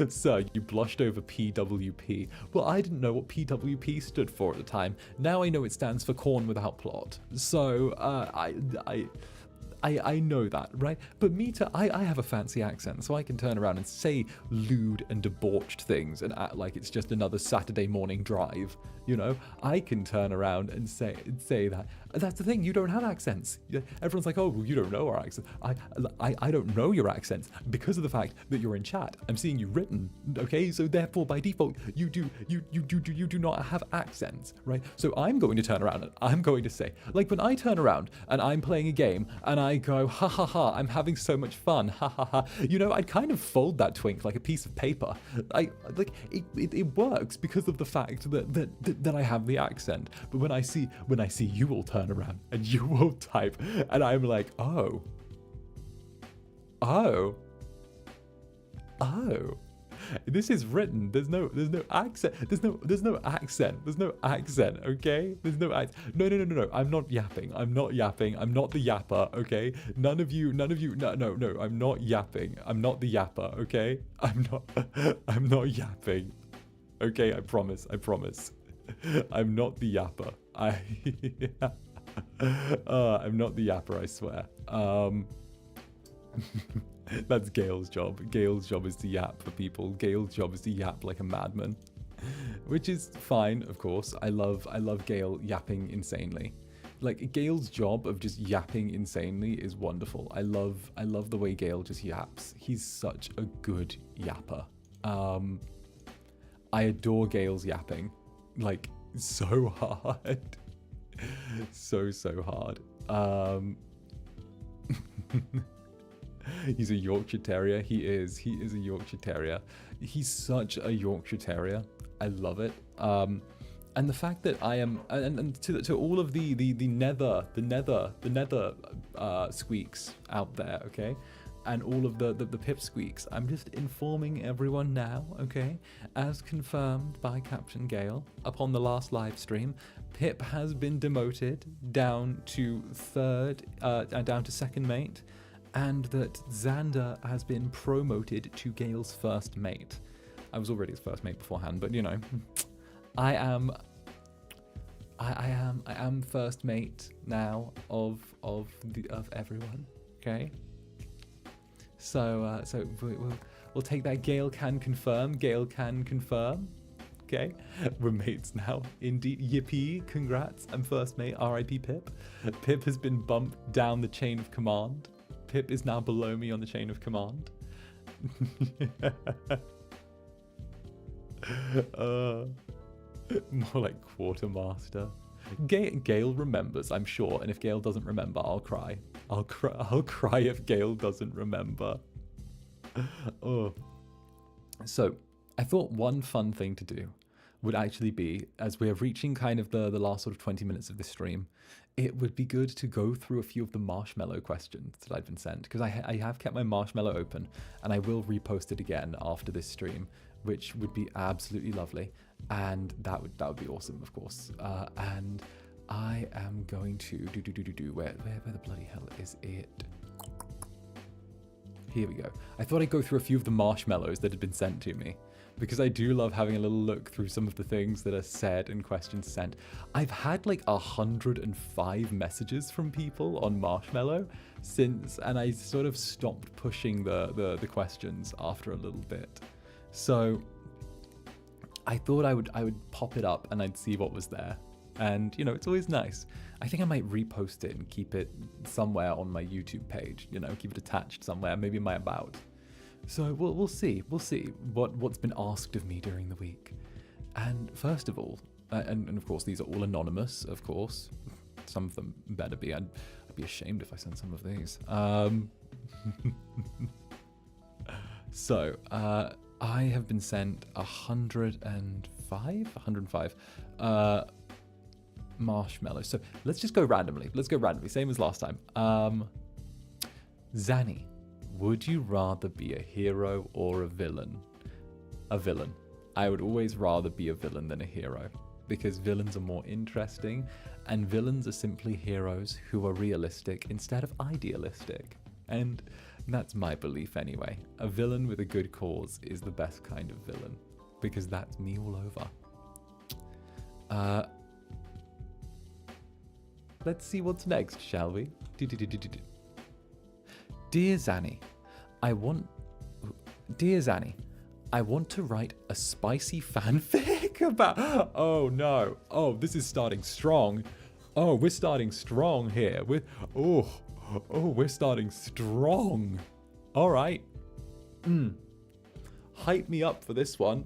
Sir, you blushed over PWP. Well, I didn't know what PWP stood for at the time. Now I know it stands for corn without plot. So, I know that, right? But I have a fancy accent, so I can turn around and say lewd and debauched things and act like it's just another Saturday morning drive. You know, I can turn around and say that. That's the thing. You don't have accents. Everyone's like, oh, well, you don't know our accent. I don't know your accents because of the fact that you're in chat. I'm seeing you written. Okay, so therefore by default you do not have accents, right? So I'm going to turn around and I'm going to say, like when I turn around and I'm playing a game and I go, ha ha ha, I'm having so much fun, ha ha ha. You know, I'd kind of fold that twink like a piece of paper. It works because of the fact that I have the accent. But when I see you all turn around and you will type and I'm like, oh, this is written. There's no accent. There's no accent. Okay, there's no accent. No. I'm not yapping. I'm not the yapper. Okay, none of you. No. I'm not yapping. I'm not the yapper. Okay, I'm not yapping. Okay, I promise. I'm not the yapper. I'm not the yapper, I swear. That's Gale's job. Gale's job is to yap for people. Gale's job is to yap like a madman, which is fine, of course. I love Gale yapping insanely. Like, Gale's job of just yapping insanely is wonderful. I love the way Gale just yaps. He's such a good yapper. I adore Gale's yapping. Like, so hard. so hard. He's a Yorkshire Terrier. He is a Yorkshire Terrier. He's such a Yorkshire Terrier. I love it. And the fact that I am, and to all of the nether squeaks out there, okay, and all of the pip squeaks, I'm just informing everyone now, okay, as confirmed by Captain Gale upon the last live stream, Pip has been demoted down to second mate, and that Zander has been promoted to Gale's first mate. I was already his first mate beforehand, but you know, I am first mate now of everyone. Okay. So we'll take that. Gale can confirm. Okay, we're mates now. Indeed, yippee! Congrats. I'm first mate. R.I.P. Pip. Pip has been bumped down the chain of command. Pip is now below me on the chain of command. More like quartermaster. Gale remembers, I'm sure, and if Gale doesn't remember, I'll cry. I'll cry if Gale doesn't remember. Oh. So, I thought one fun thing to do would actually be, as we're reaching kind of the last sort of 20 minutes of this stream, it would be good to go through a few of the marshmallow questions that I've been sent, because I have kept my marshmallow open, and I will repost it again after this stream, which would be absolutely lovely, and that would be awesome, of course. And I am going to where the bloody hell is it? Here we go. I thought I'd go through a few of the marshmallows that had been sent to me, because I do love having a little look through some of the things that are said and questions sent. I've had like 105 messages from people on Marshmallow since, and I sort of stopped pushing the questions after a little bit. So I thought I would pop it up and I'd see what was there. And, you know, it's always nice. I think I might repost it and keep it somewhere on my YouTube page, you know, keep it attached somewhere, maybe in my About. So we'll see. We'll see what's been asked of me during the week. And first of all, and of course, these are all anonymous, of course. Some of them better be. I'd be ashamed if I sent some of these. So, I have been sent 105 marshmallows. So let's just go randomly. Same as last time. Zanny, would you rather be a hero or a villain? A villain. I would always rather be a villain than a hero, because villains are more interesting, and villains are simply heroes who are realistic instead of idealistic. And that's my belief anyway. A villain with a good cause is the best kind of villain, because that's me all over. Let's see what's next, shall we? Dear Zanny, I want to write a spicy fanfic about... Oh no. Oh, this is starting strong. Oh, we're starting strong here. We're starting strong. All right. Hype me up for this one.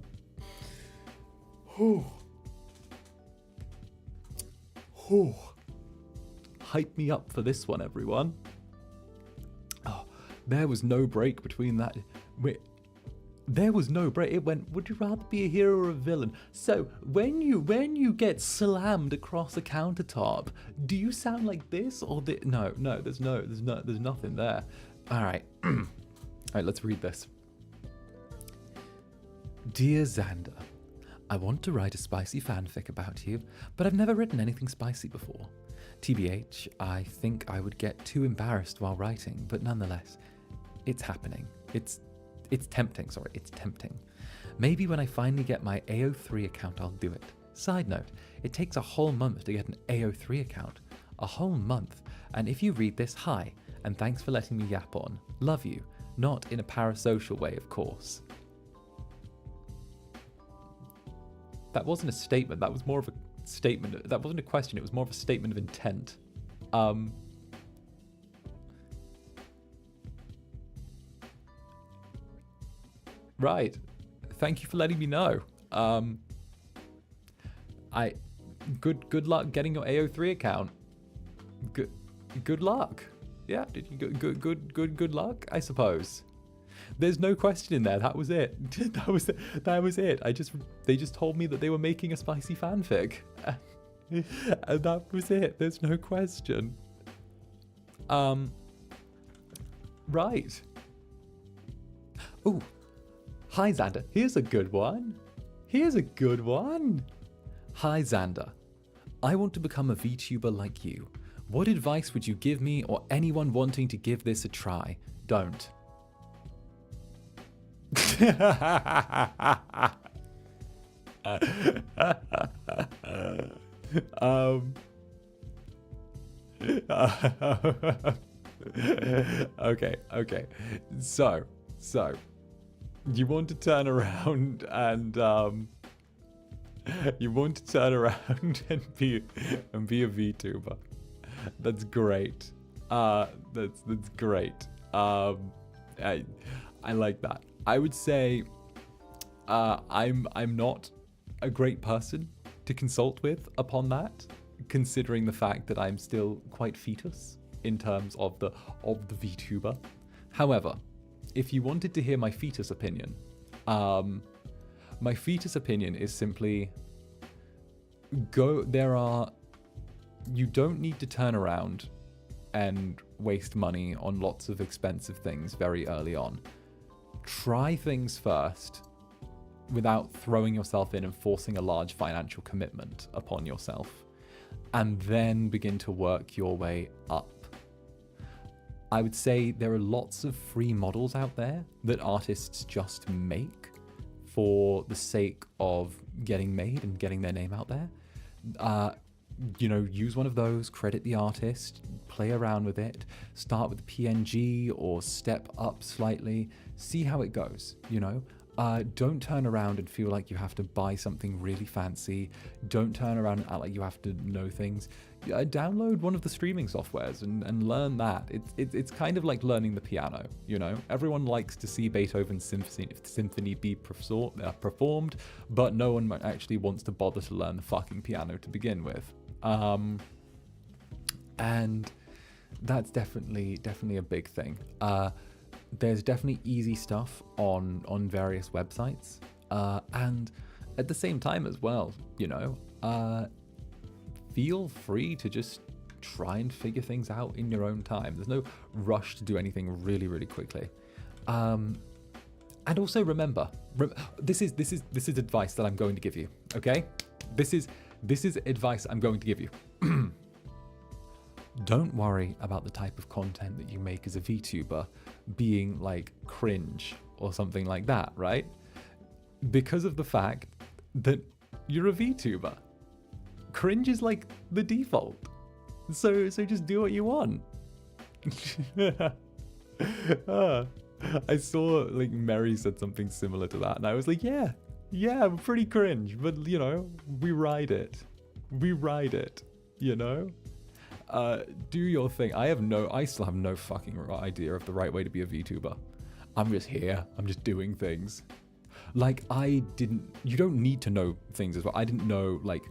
Hype me up for this one, everyone. Oh, there was no break between that. There was no break. It went, would you rather be a hero or a villain? So when you get slammed across a countertop, do you sound like this or the? No, there's nothing there. All right. All right, let's read this. Dear Zander, I want to write a spicy fanfic about you, but I've never written anything spicy before. TBH, I think I would get too embarrassed while writing, but nonetheless, it's happening. It's tempting, sorry, it's tempting. Maybe when I finally get my AO3 account, I'll do it. Side note, it takes a whole month to get an AO3 account. A whole month. And if you read this, hi, and thanks for letting me yap on. Love you. Not in a parasocial way, of course. That wasn't a statement, that was more of a statement. That wasn't a question, it was more of a statement of intent. Right. Thank you for letting me know. Good luck getting your AO3 account. Good luck. Yeah, did you good luck, I suppose. There's no question in there. That was it. That was it. They just told me that they were making a spicy fanfic. And that was it. There's no question. Right. Ooh. Hi Zander. Here's a good one. Hi Zander. I want to become a VTuber like you. What advice would you give me or anyone wanting to give this a try? Don't. Okay. So you want to turn around and be a VTuber. That's great. That's great. I like that. I would say I'm not a great person to consult with upon that, considering the fact that I'm still quite fetus in terms of the VTuber. However, if you wanted to hear my fetus opinion, my fetus opinion is simply you don't need to turn around and waste money on lots of expensive things very early on. Try things first without throwing yourself in and forcing a large financial commitment upon yourself, and then begin to work your way up. I would say there are lots of free models out there that artists just make for the sake of getting made and getting their name out there. You know, use one of those, credit the artist, play around with it, start with PNG or step up slightly, see how it goes, you know. Don't turn around and feel like you have to buy something really fancy. Don't turn around and act like you have to know things. Download one of the streaming softwares and learn that. It's kind of like learning the piano, you know. Everyone likes to see Beethoven's symphony be performed, but no one actually wants to bother to learn the fucking piano to begin with. And that's definitely a big thing. There's definitely easy stuff on various websites, and at the same time as well, you know, feel free to just try and figure things out in your own time. There's no rush to do anything really, really quickly. And also remember, this is advice that I'm going to give you. Okay, this is advice I'm going to give you. Don't worry about the type of content that you make as a VTuber being like cringe or something like that, right? Because of the fact that you're a VTuber. Cringe is like the default. So just do what you want. I saw like Mary said something similar to that, and I was like, yeah, we're pretty cringe, but you know, we ride it, you know. Do your thing. I still have no fucking idea of the right way to be a VTuber. I'm just here. I'm just doing things. Like, you don't need to know things as well. I didn't know, like,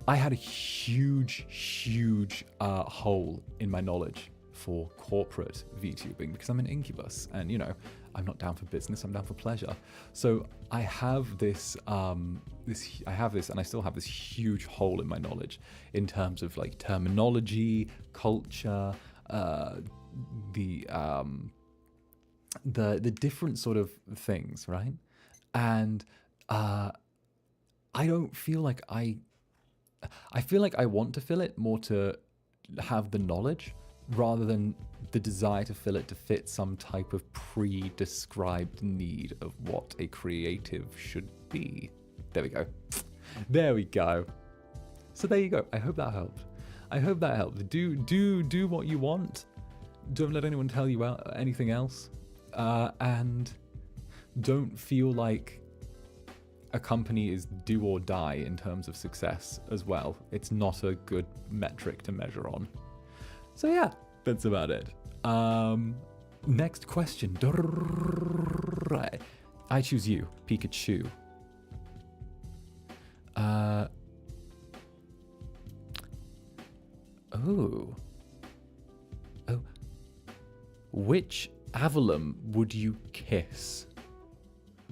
I had a huge hole in my knowledge for corporate VTubing because I'm an Incubus, and you know, I'm not down for business, I'm down for pleasure. So I have this, and I still have this huge hole in my knowledge in terms of like terminology, culture, the different sort of things, right? And I don't feel like I feel like I want to fill it more to have the knowledge rather than the desire to fill it to fit some type of pre-described need of what a creative should be. There we go. There we go. So there you go. I hope that helped. Do what you want. Don't let anyone tell you anything else. And don't feel like a company is do or die in terms of success as well. It's not a good metric to measure on. So yeah, that's about it. Next question. I choose you, Pikachu. Which AVALLUM would you kiss?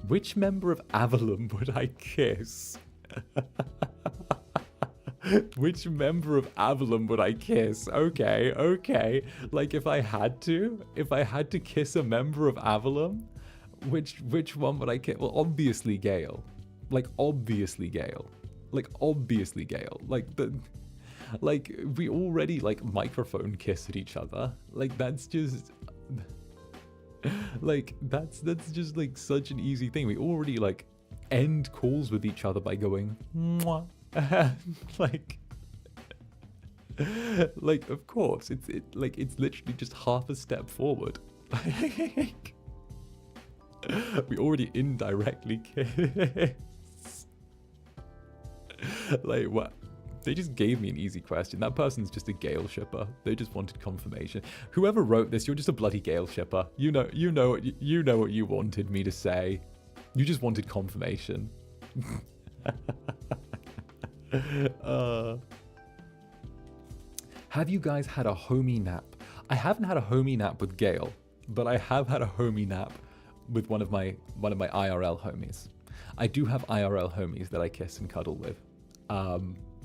Which member of AVALLUM would I kiss? Which member of AVALLUM would I kiss? Okay. Like if I had to kiss a member of AVALLUM, which one would I kiss? Well, obviously Gale. Like obviously Gale. Like we already like microphone kiss at each other. Like that's just like that's just like such an easy thing. We already like end calls with each other by going mwah. like of course it's literally just half a step forward. We already indirectly kiss. Like what? They just gave me an easy question. That person's just a Gale shipper. They just wanted confirmation. Whoever wrote this, you're just a bloody Gale shipper. You know what you wanted me to say. You just wanted confirmation. Have you guys had a homie nap? I haven't had a homie nap with Gale, but I have had a homie nap with one of my IRL homies. I do have IRL homies that I kiss and cuddle with,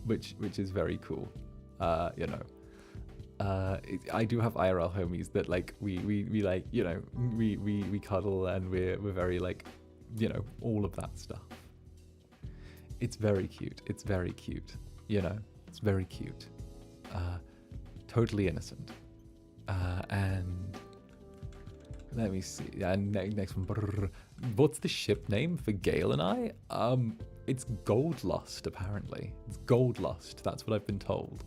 which is very cool. You know, I do have IRL homies that like we like, you know, we cuddle and we're very like, you know, all of that stuff. It's very cute. It's very cute. You know, it's very cute. Totally innocent. And let me see. And next one. What's the ship name for Gale and I? It's Gold Lust, apparently. It's Gold Lust. That's what I've been told.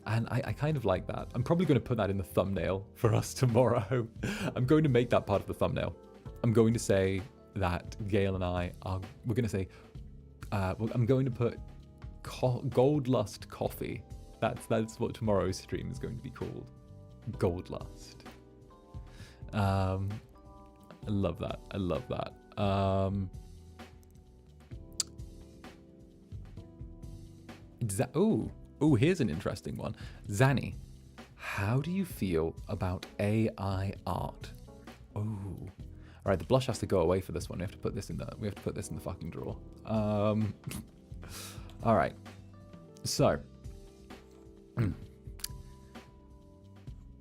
And I kind of like that. I'm probably going to put that in the thumbnail for us tomorrow. I'm going to make that part of the thumbnail. I'm going to say that Gale and I are, we're going to say, I'm going to put Gold Lust Coffee. That's what tomorrow's stream is going to be called. Gold Lust. I love that. I love that. Oh, here's an interesting one. Zanny, how do you feel about AI art? Oh, all right. The blush has to go away for this one. We have to put this in the fucking drawer. All right. So,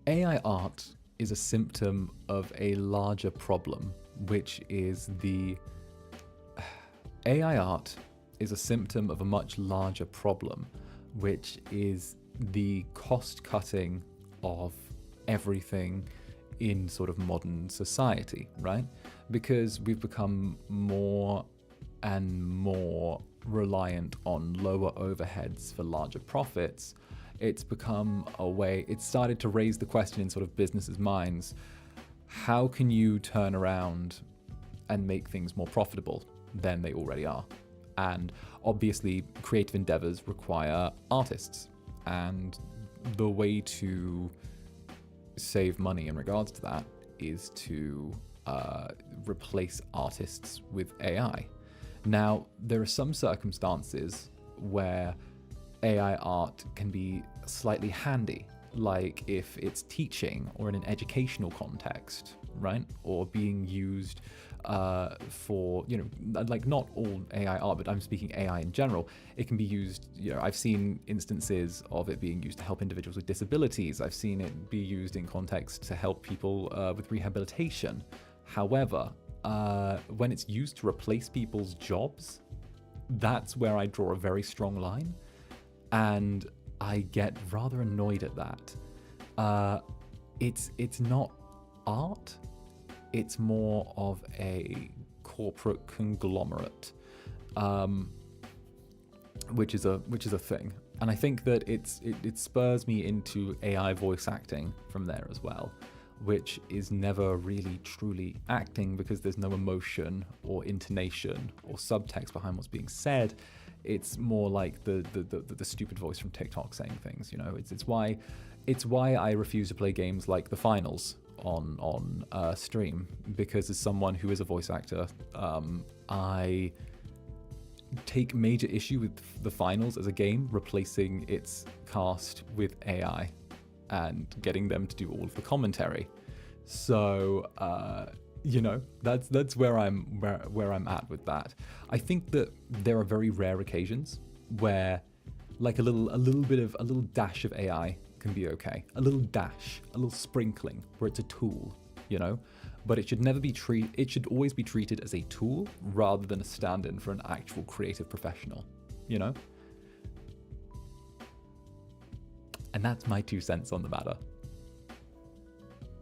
AI art is a symptom of a larger problem, which is AI art is a symptom of a much larger problem, which is the cost cutting of everything in sort of modern society, right? Because we've become more and more reliant on lower overheads for larger profits. It's become a way, it started to raise the question in sort of businesses' minds, how can you turn around and make things more profitable than they already are? And obviously, creative endeavors require artists. And the way to save money in regards to that is to replace artists with AI. Now, there are some circumstances where AI art can be slightly handy, like if it's teaching or in an educational context, right? Or being used for, you know, like not all AI art, but I'm speaking AI in general. It can be used, you know, I've seen instances of it being used to help individuals with disabilities. I've seen it be used in context to help people with rehabilitation. However, when it's used to replace people's jobs, that's where I draw a very strong line. And I get rather annoyed at that. It's not art. It's more of a corporate conglomerate, which is a thing. And I think that it spurs me into AI voice acting from there as well, which is never really truly acting because there's no emotion or intonation or subtext behind what's being said. It's more like the stupid voice from TikTok saying things, you know. It's why I refuse to play games like the finals on stream, because as someone who is a voice actor, I take major issue with the finals as a game replacing its cast with AI and getting them to do all of the commentary. So you know, that's where I'm at with that. I think that there are very rare occasions where like a little dash of AI can be okay. A little dash, a little sprinkling where it's a tool, you know? But it should never be it should always be treated as a tool rather than a stand-in for an actual creative professional, you know? And that's my 2 cents on the matter.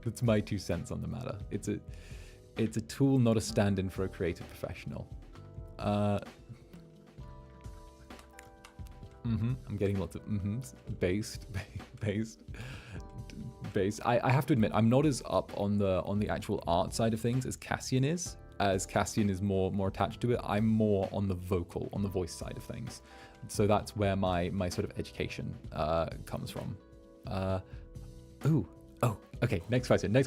That's my 2 cents on the matter. It's a tool, not a stand-in for a creative professional. I'm getting lots of based. I have to admit, I'm not as up on the actual art side of things as Cassian is. As Cassian is more attached to it, I'm more on the voice side of things. So that's where my sort of education comes from. Okay, next question. We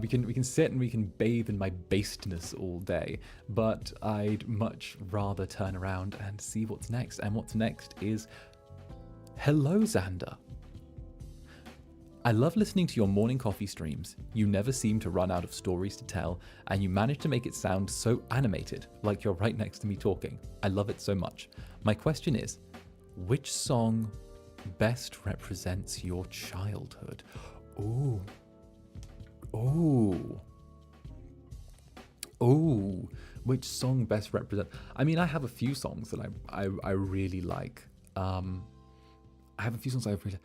can sit and we can bathe in my basedness all day, but I'd much rather turn around and see what's next. And what's next is, hello, Zander. I love listening to your morning coffee streams. You never seem to run out of stories to tell, and you manage to make it sound so animated, like you're right next to me talking. I love it so much. My question is, which song best represents your childhood? Ooh. Ooh. Ooh. Which song best represents... I mean, I have a few songs that I really like. I have a few songs I really...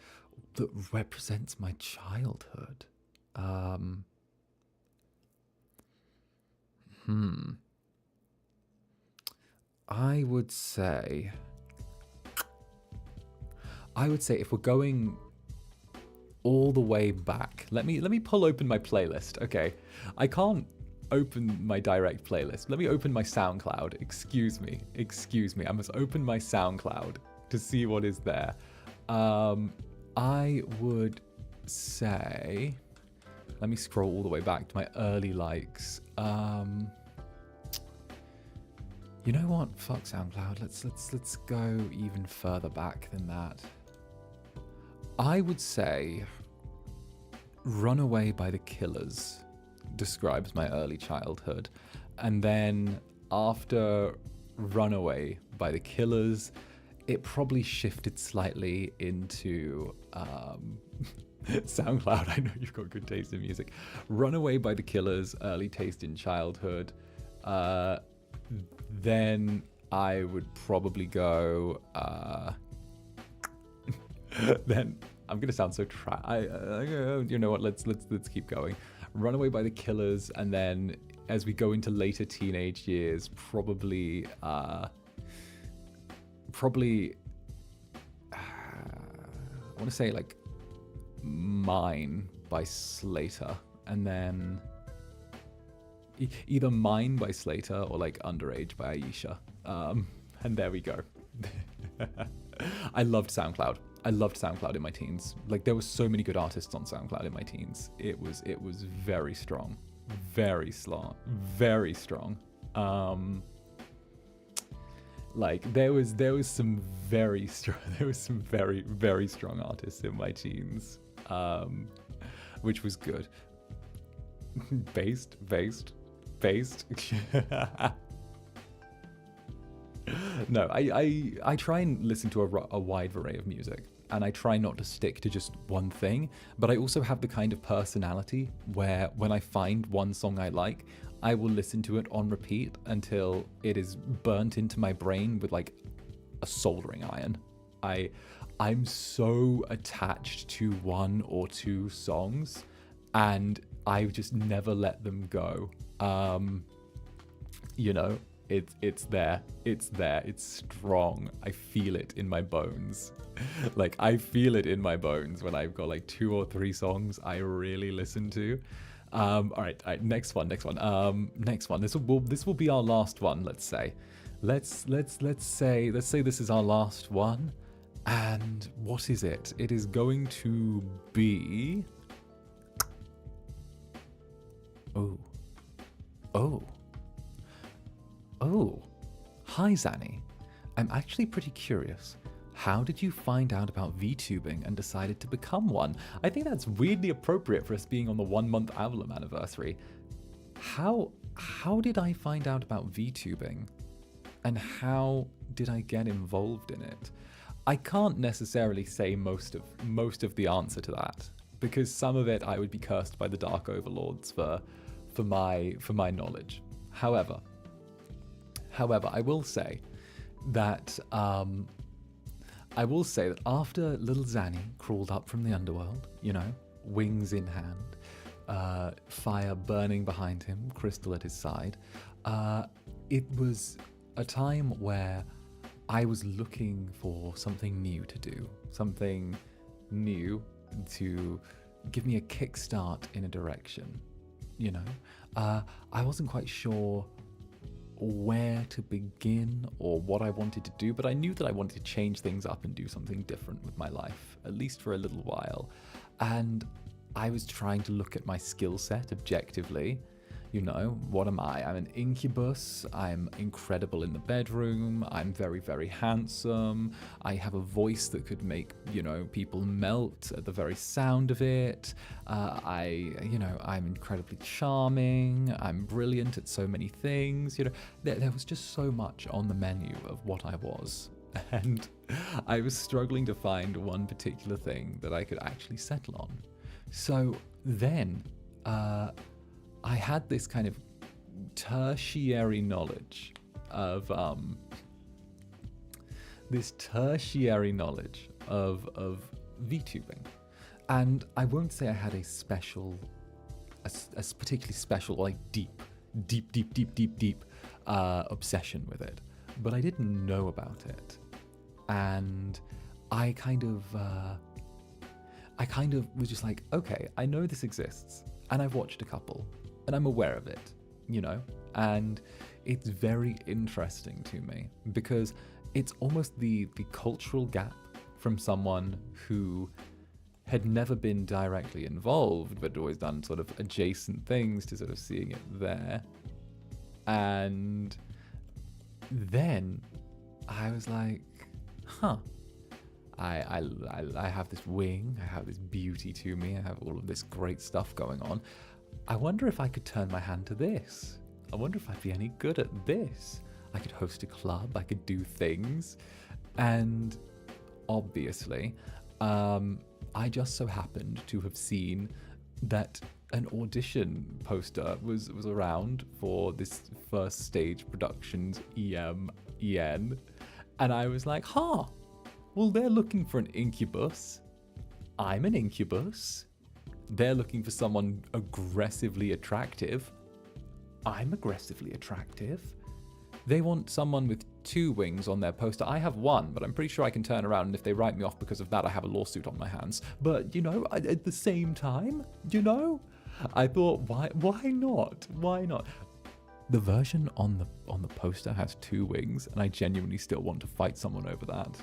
that represents my childhood. I would say if we're going all the way back, let me pull open my playlist. Okay, I can't open my direct playlist. Let me open my SoundCloud. Excuse me. I must open my SoundCloud to see what is there. I would say, let me scroll all the way back to my early likes. You know what? Fuck SoundCloud. Let's go even further back than that. I would say Runaway by the Killers describes my early childhood. And then after Runaway by the Killers, it probably shifted slightly into SoundCloud. I know you've got good taste in music. Runaway by the Killers, early taste in childhood. Then I would probably go... then I'm gonna sound so you know what? Let's keep going. Runaway by the Killers, and then as we go into later teenage years, probably I want to say like Mine by Slater, and then either Mine by Slater or like Underage by Aisha. And there we go. I loved SoundCloud. I loved SoundCloud in my teens. Like, there were so many good artists on SoundCloud in my teens. It was very strong, very strong. Like there was some very strong, very strong artists in my teens, which was good. Based. No, I try and listen to a wide array of music, and I try not to stick to just one thing, but I also have the kind of personality where when I find one song I like, I will listen to it on repeat until it is burnt into my brain with like a soldering iron. I'm so attached to one or two songs, and I just never let them go. You know, it's there, it's strong. I feel it in my bones. Like, I feel it in my bones when I've got like 2 or 3 songs I really listen to. All right, next one. This will be our last one. Let's say this is our last one, and what is it? It is going to be. Oh, hi Zanny. I'm actually pretty curious. How did you find out about Vtubing and decided to become one? I think that's weirdly appropriate for us being on the 1-month AVALLUM anniversary. How did I find out about Vtubing? And how did I get involved in it? I can't necessarily say most of the answer to that, because some of it I would be cursed by the Dark Overlords for my knowledge. However, I will say that after little Zanny crawled up from the underworld, you know, wings in hand, fire burning behind him, crystal at his side, it was a time where I was looking for something new to do, something new to give me a kickstart in a direction, you know. I wasn't quite sure where to begin or what I wanted to do, but I knew that I wanted to change things up and do something different with my life, at least for a little while. And I was trying to look at my skill set objectively. You know, what am I? I'm an incubus. I'm incredible in the bedroom. I'm very, very handsome. I have a voice that could make, you know, people melt at the very sound of it. I'm incredibly charming. I'm brilliant at so many things. You know, there was just so much on the menu of what I was. And I was struggling to find one particular thing that I could actually settle on. So then, I had this kind of tertiary knowledge of VTubing, and I won't say I had a particularly special, like deep obsession with it, but I didn't know about it, and I kind of was just like, okay, I know this exists, and I've watched a couple. And I'm aware of it, you know, and it's very interesting to me because it's almost the cultural gap from someone who had never been directly involved, but always done sort of adjacent things to sort of seeing it there. And then I was like, huh, I have this wing, I have this beauty to me, I have all of this great stuff going on. I wonder if I could turn my hand to this. I wonder if I'd be any good at this. I could host a club, I could do things. And obviously, I just so happened to have seen that an audition poster was around for this first stage productions EN. And I was like, well, they're looking for an incubus. I'm an incubus. They're looking for someone aggressively attractive. I'm aggressively attractive. They want someone with 2 wings on their poster. I have 1, but I'm pretty sure I can turn around, and if they write me off because of that, I have a lawsuit on my hands. But, you know, at the same time, you know, I thought, why not? Why not? The version on the poster has 2 wings, and I genuinely still want to fight someone over that.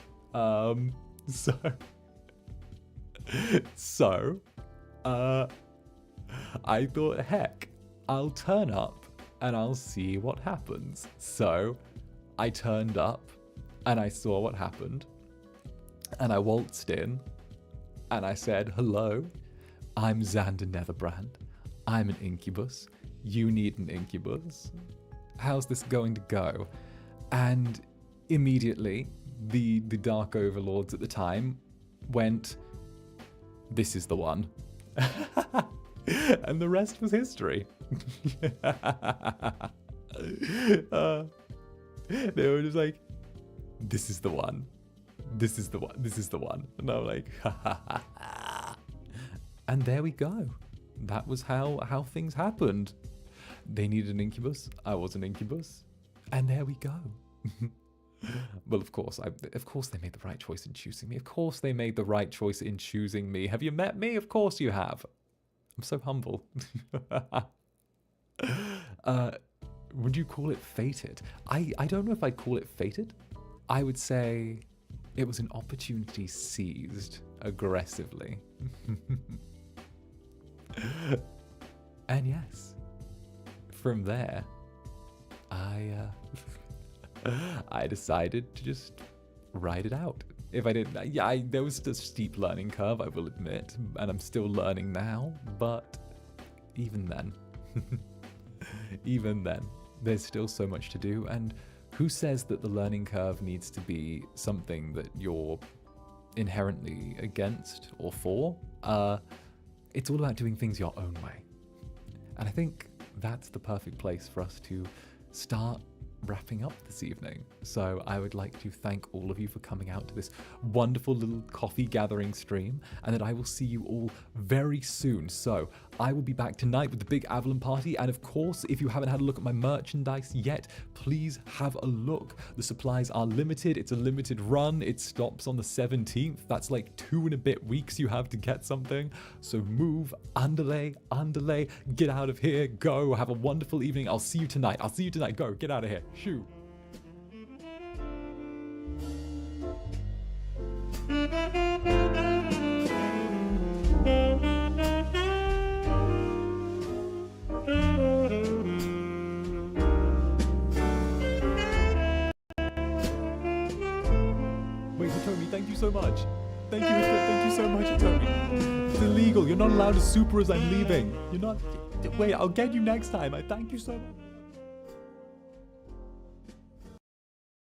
I thought, heck, I'll turn up and I'll see what happens. So I turned up and I saw what happened, and I waltzed in and I said, hello, I'm Zander Netherbrand. I'm an incubus. You need an incubus. How's this going to go? And immediately the dark overlords at the time went, this is the one. And the rest was history. They were just like, this is the one. This is the one. This is the one. And I'm like, and there we go. That was how things happened. They needed an incubus. I was an incubus. And there we go. Well, of course they made the right choice in choosing me. Of course they made the right choice in choosing me. Have you met me? Of course you have. I'm so humble. Would you call it fated? I don't know if I'd call it fated. I would say it was an opportunity seized aggressively. And yes, from there, I decided to just ride it out. If I didn't, there was a steep learning curve, I will admit, and I'm still learning now, but even then, there's still so much to do, and who says that the learning curve needs to be something that you're inherently against or for? It's all about doing things your own way. And I think that's the perfect place for us to start wrapping up this evening. So I would like to thank all of you for coming out to this wonderful little coffee gathering stream, and that I will see you all very soon. So I will be back tonight with the big AVALLUM party, and of course, if you haven't had a look at my merchandise yet, please have a look. The supplies are limited. It's a limited run. It stops on the 17th. That's like 2 and a bit weeks you have to get something. So move, underlay, get out of here, go, have a wonderful evening. I'll see you tonight. Go, get out of here. Shoo. Atomi. Thank you so much. Thank you so much, Atomi. It's illegal. You're not allowed to super as I'm leaving. You're not. Wait, I'll get you next time. I thank you so much.